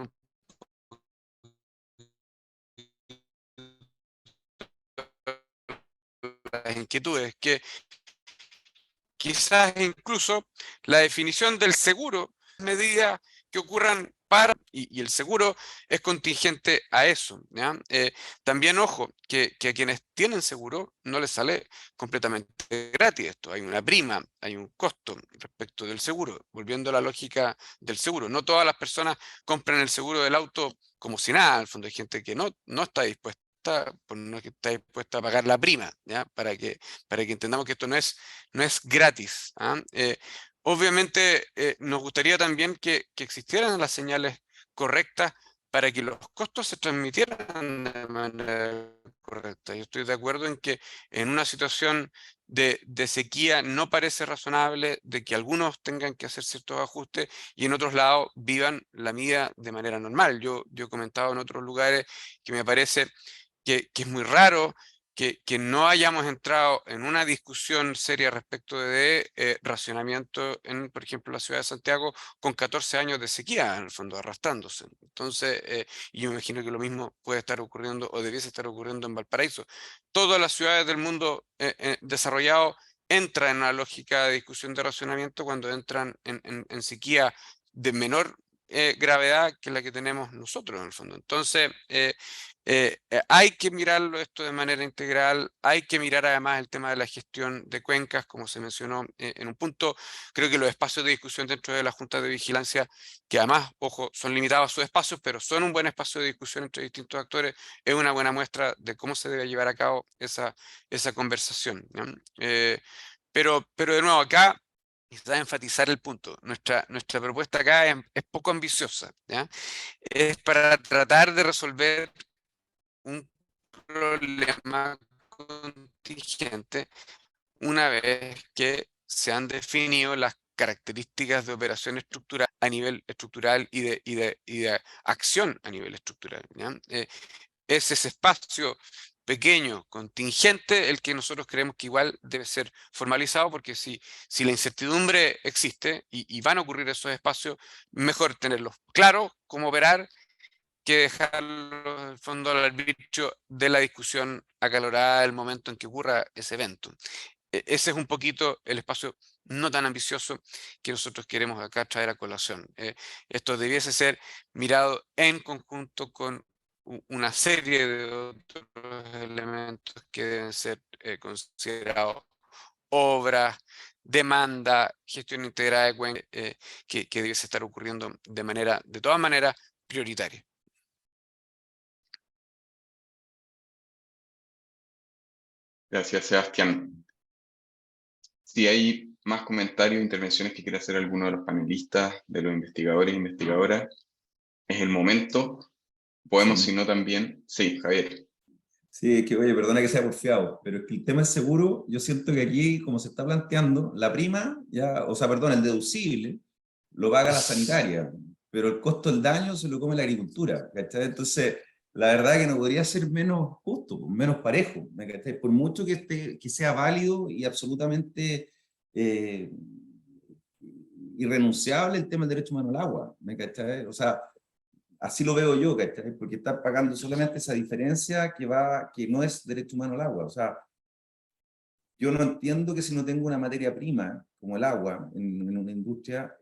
las inquietudes, que quizás incluso la definición del seguro, medidas que ocurran y el seguro es contingente a eso, ¿ya? También, ojo, que a quienes tienen seguro no les sale completamente gratis esto. Hay una prima, hay un costo respecto del seguro. Volviendo a la lógica del seguro, no todas las personas compran el seguro del auto como si nada. Al fondo hay gente que no está dispuesta, no está dispuesta a pagar la prima, ¿ya? Para que entendamos que esto no es gratis, ¿ah? Obviamente nos gustaría también que existieran las señales correctas para que los costos se transmitieran de manera correcta. Yo estoy de acuerdo en que en una situación de sequía no parece razonable de que algunos tengan que hacer ciertos ajustes y en otros lados vivan la vida de manera normal. Yo he comentado en otros lugares que me parece que es muy raro que no hayamos entrado en una discusión seria respecto de racionamiento en, por ejemplo, la ciudad de Santiago, con 14 años de sequía, en el fondo, arrastrándose. Entonces, y yo me imagino que lo mismo puede estar ocurriendo o debiese estar ocurriendo en Valparaíso. Todas las ciudades del mundo desarrollado entran en una lógica de discusión de racionamiento cuando entran en sequía de menor gravedad que la que tenemos nosotros, en el fondo. Entonces, hay que mirarlo esto de manera integral, hay que mirar además el tema de la gestión de cuencas, como se mencionó en un punto. Creo que los espacios de discusión dentro de la Junta de Vigilancia, que además, ojo, son limitados a sus espacios, pero son un buen espacio de discusión entre distintos actores, es una buena muestra de cómo se debe llevar a cabo esa conversación, ¿no? Pero de nuevo, acá quizás enfatizar el punto. Nuestra propuesta acá es poco ambiciosa, ¿ya? Es para tratar de resolver un problema contingente una vez que se han definido las características de operación estructural a nivel estructural y de acción a nivel estructural, ¿ya? Es ese espacio pequeño, contingente, el que nosotros creemos que igual debe ser formalizado, porque si la incertidumbre existe y van a ocurrir esos espacios, mejor tenerlos claros, cómo operar, que dejarlo en el fondo al arbitrio de la discusión acalorada del momento en que ocurra ese evento. Ese es un poquito el espacio no tan ambicioso que nosotros queremos acá traer a colación. Esto debiese ser mirado en conjunto con una serie de otros elementos que deben ser considerados obras, demanda, gestión integrada de cuencas, que debiese estar ocurriendo de todas maneras, prioritaria. Gracias, Sebastián. Si hay más comentarios, intervenciones que quiera hacer alguno de los panelistas, de los investigadores e investigadoras, es el momento. Podemos, Sí. si no, también... Sí, Javier. Sí, que oye, perdona que sea porfiado, pero es que el tema es seguro, yo siento que aquí, como se está planteando, la prima, ya, o sea, perdón, el deducible, lo paga la sanitaria, pero el costo del daño se lo come la agricultura, ¿cachai? Entonces, la verdad que no podría ser menos justo, menos parejo, ¿cachai? Por mucho que sea válido y absolutamente eh, irrenunciable el tema del derecho humano al agua, ¿me cachai? O sea, así lo veo yo, ¿cachai? Porque están pagando solamente esa diferencia que no es derecho humano al agua. O sea, yo no entiendo que si no tengo una materia prima, como el agua, en una industria,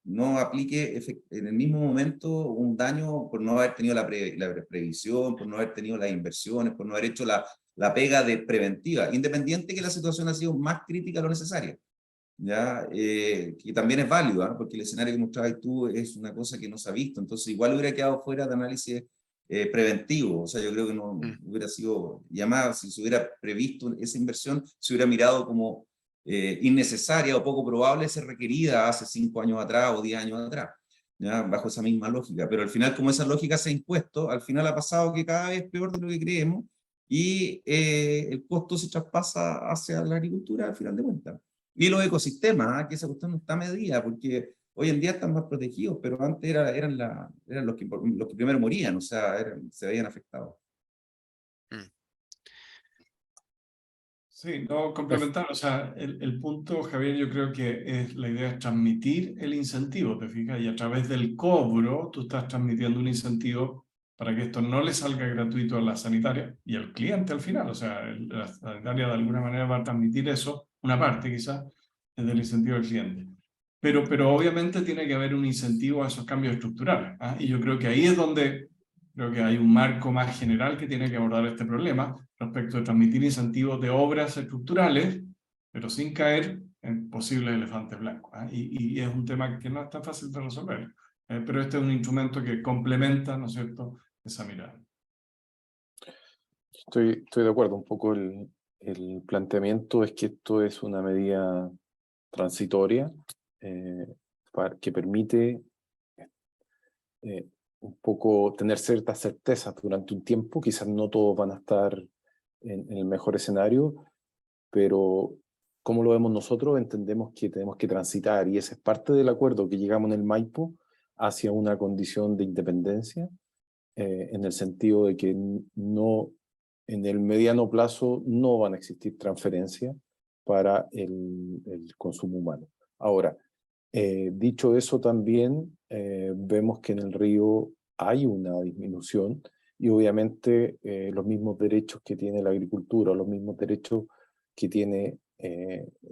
no aplique en el mismo momento un daño por no haber tenido la previsión, por no haber tenido las inversiones, por no haber hecho la pega de preventiva, independiente que la situación ha sido más crítica de lo necesario. ¿Ya? Que también es válido, ¿eh? Porque el escenario que mostrabas tú es una cosa que no se ha visto, entonces igual hubiera quedado fuera de análisis preventivo, o sea, yo creo que no hubiera sido, y además si se hubiera previsto esa inversión, se hubiera mirado como innecesaria o poco probable ser requerida hace 5 años atrás o 10 años atrás, ¿ya? Bajo esa misma lógica, pero al final como esa lógica se ha impuesto, al final ha pasado que cada vez es peor de lo que creemos y el costo se traspasa hacia la agricultura al final de cuentas. Y los ecosistemas, que esa cuestión no está medida, porque hoy en día están más protegidos, pero antes eran los que primero morían, o sea, se veían afectados. Sí, no, complementar, o sea, el punto, Javier, yo creo que la idea es transmitir el incentivo, ¿te fijas? Y a través del cobro, tú estás transmitiendo un incentivo para que esto no le salga gratuito a la sanitaria y al cliente al final, o sea, la sanitaria de alguna manera va a transmitir eso, una parte quizás, del incentivo al cliente. Pero obviamente tiene que haber un incentivo a esos cambios estructurales, ¿ah? Y yo creo que ahí es donde creo que hay un marco más general que tiene que abordar este problema respecto de transmitir incentivos de obras estructurales, pero sin caer en posibles elefantes blancos, ¿eh? Y es un tema que no es tan fácil de resolver, pero este es un instrumento que complementa, ¿no es cierto?, esa mirada. Estoy de acuerdo, un poco el planteamiento es que esto es una medida transitoria que permite un poco tener ciertas certezas durante un tiempo. Quizás no todos van a estar en el mejor escenario, pero como lo vemos nosotros, entendemos que tenemos que transitar, y ese es parte del acuerdo que llegamos en el Maipo hacia una condición de independencia, en el sentido de que no, en el mediano plazo no van a existir transferencias para el consumo humano. Ahora, dicho eso, también vemos que en el río hay una disminución y obviamente los mismos derechos que tiene la agricultura, los mismos derechos que tiene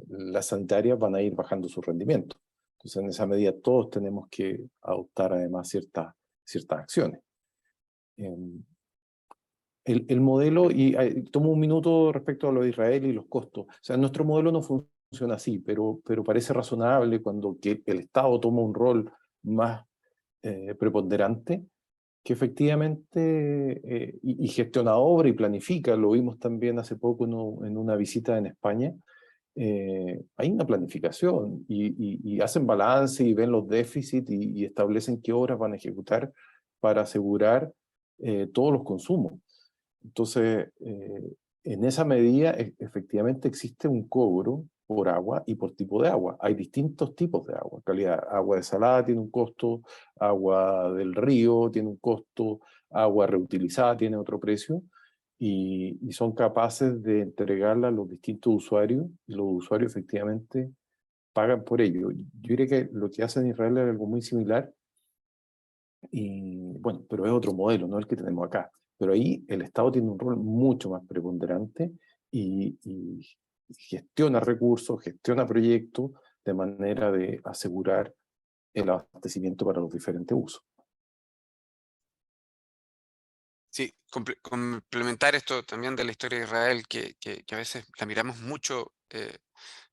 la sanitaria van a ir bajando su rendimiento. Entonces, en esa medida todos tenemos que adoptar además ciertas acciones. El modelo, y tomo un minuto respecto a lo de Israel y los costos. O sea, nuestro modelo no funciona así, pero parece razonable cuando el Estado toma un rol más preponderante, que efectivamente y gestiona obra y planifica. Lo vimos también hace poco en una visita en España. Hay una planificación y hacen balance y ven los déficits y establecen qué obras van a ejecutar para asegurar todos los consumos. Entonces, en esa medida, efectivamente existe un cobro por agua y por tipo de agua. Hay distintos tipos de agua. Calidad, agua desalada tiene un costo, agua del río tiene un costo, agua reutilizada tiene otro precio, y son capaces de entregarla a los distintos usuarios, y los usuarios efectivamente pagan por ello. Yo diría que lo que hace en Israel es algo muy similar, y bueno, pero es otro modelo, no el que tenemos acá. Pero ahí el Estado tiene un rol mucho más preponderante y gestiona recursos, gestiona proyectos de manera de asegurar el abastecimiento para los diferentes usos. Sí, complementar esto también de la historia de Israel, que a veces la miramos mucho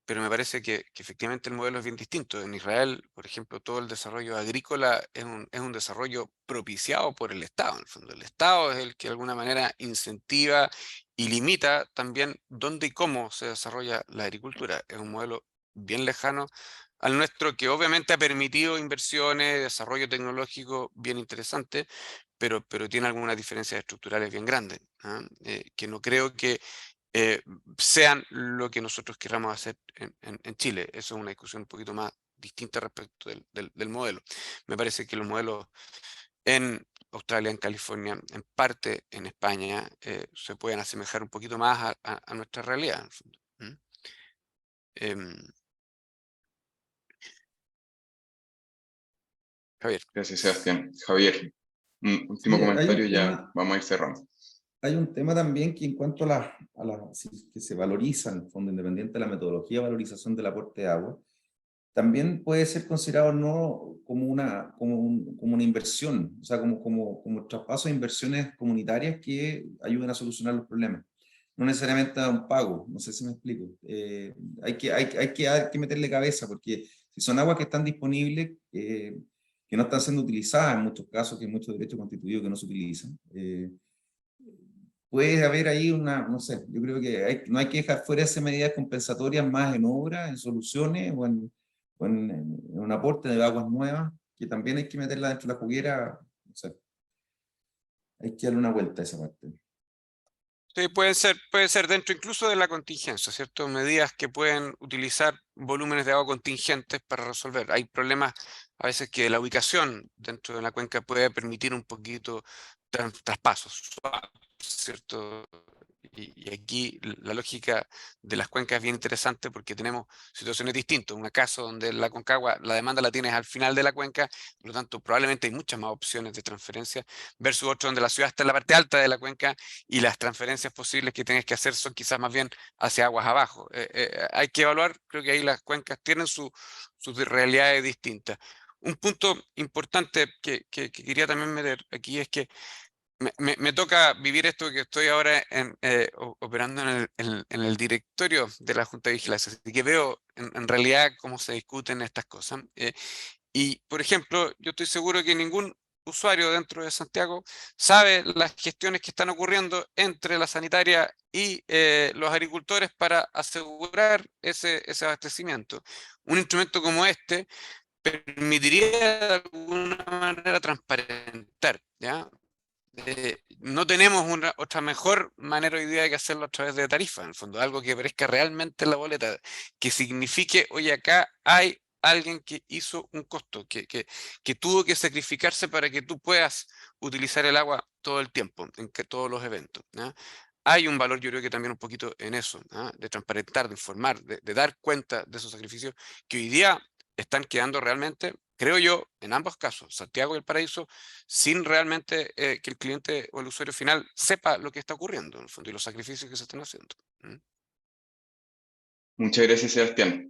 pero me parece que efectivamente el modelo es bien distinto. En Israel, por ejemplo, todo el desarrollo agrícola es un desarrollo propiciado por el Estado. En el fondo, el Estado es el que de alguna manera incentiva y limita también dónde y cómo se desarrolla la agricultura. Es un modelo bien lejano al nuestro, que obviamente ha permitido inversiones, desarrollo tecnológico bien interesante, pero tiene algunas diferencias estructurales bien grandes, ¿ah? Que no creo que sean lo que nosotros queramos hacer en Chile. Eso es una discusión un poquito más distinta respecto del modelo. Me parece que los modelos en Australia, en California, en parte en España, se pueden asemejar un poquito más a nuestra realidad, en el fondo. Javier. Gracias, Sebastián. Javier, un último Sí, comentario, ya vamos a ir cerrando. Hay un tema también que en cuanto a que se valoriza, en el fondo, independiente de la metodología de valorización del aporte de agua, también puede ser considerado no como como una inversión, o sea, como traspaso de inversiones comunitarias que ayuden a solucionar los problemas. No necesariamente a un pago, no sé si me explico. Hay que meterle cabeza, porque si son aguas que están disponibles, que no están siendo utilizadas en muchos casos, que hay muchos derechos constituidos que no se utilizan, puede haber ahí no sé, yo creo que no hay que dejar fuera esas medidas compensatorias más en obras, en soluciones o en un aporte de aguas nuevas, que también hay que meterla dentro de la juguera, no sé. Hay que darle una vuelta a esa parte. Sí, puede ser dentro incluso de la contingencia, ¿cierto? Medidas que pueden utilizar volúmenes de agua contingentes para resolver. Hay problemas a veces que la ubicación dentro de la cuenca puede permitir un poquito traspasos, ¿cierto? Y aquí la lógica de las cuencas es bien interesante porque tenemos situaciones distintas. Un caso donde la Concagua, la demanda la tienes al final de la cuenca, por lo tanto probablemente hay muchas más opciones de transferencia, versus otro donde la ciudad está en la parte alta de la cuenca y las transferencias posibles que tienes que hacer son quizás más bien hacia aguas abajo. Hay que evaluar, creo que ahí las cuencas tienen sus realidades distintas. Un punto importante que quería también meter aquí es que me toca vivir esto que estoy ahora operando en el directorio de la Junta de Vigilancia, así que veo en realidad cómo se discuten estas cosas. Y, por ejemplo, yo estoy seguro que ningún usuario dentro de Santiago sabe las gestiones que están ocurriendo entre la sanitaria y los agricultores para asegurar ese abastecimiento. Un instrumento como este permitiría de alguna manera transparentar, ¿ya? No tenemos otra mejor manera hoy día que hacerlo a través de tarifas, en el fondo, algo que aparezca realmente en la boleta, que signifique, oye, acá hay alguien que hizo un costo, que tuvo que sacrificarse para que tú puedas utilizar el agua todo el tiempo, en todos los eventos, ¿ya? Hay un valor, yo creo que también un poquito en eso, ¿ya? De transparentar, de informar, de dar cuenta de esos sacrificios que hoy día están quedando realmente, creo yo, en ambos casos, Santiago y el Paraíso, sin realmente que el cliente o el usuario final sepa lo que está ocurriendo en el fondo y los sacrificios que se están haciendo. Muchas gracias, Sebastián.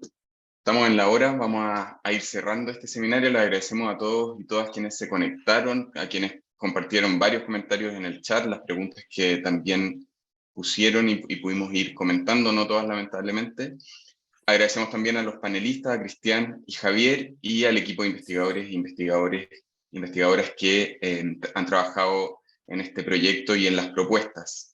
Estamos en la hora, vamos a ir cerrando este seminario. Le agradecemos a todos y todas quienes se conectaron, a quienes compartieron varios comentarios en el chat, las preguntas que también pusieron y pudimos ir comentando, no todas lamentablemente. Agradecemos también a los panelistas, a Cristian y Javier, y al equipo de investigadores e investigadoras que han trabajado en este proyecto y en las propuestas.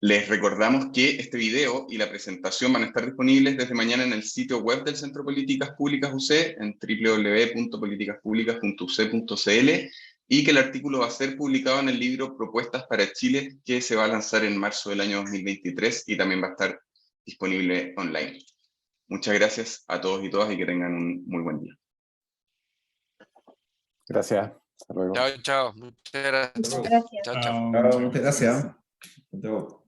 Les recordamos que este video y la presentación van a estar disponibles desde mañana en el sitio web del Centro de Políticas Públicas UC, en www.politicaspublicas.uc.cl, y que el artículo va a ser publicado en el libro Propuestas para Chile, que se va a lanzar en marzo del año 2023 y también va a estar disponible online. Muchas gracias a todos y todas y que tengan un muy buen día. Gracias. Hasta luego. Chao, chao. Muchas gracias. Muchas gracias. Chao, chao. Chao. Muchas gracias. Chao.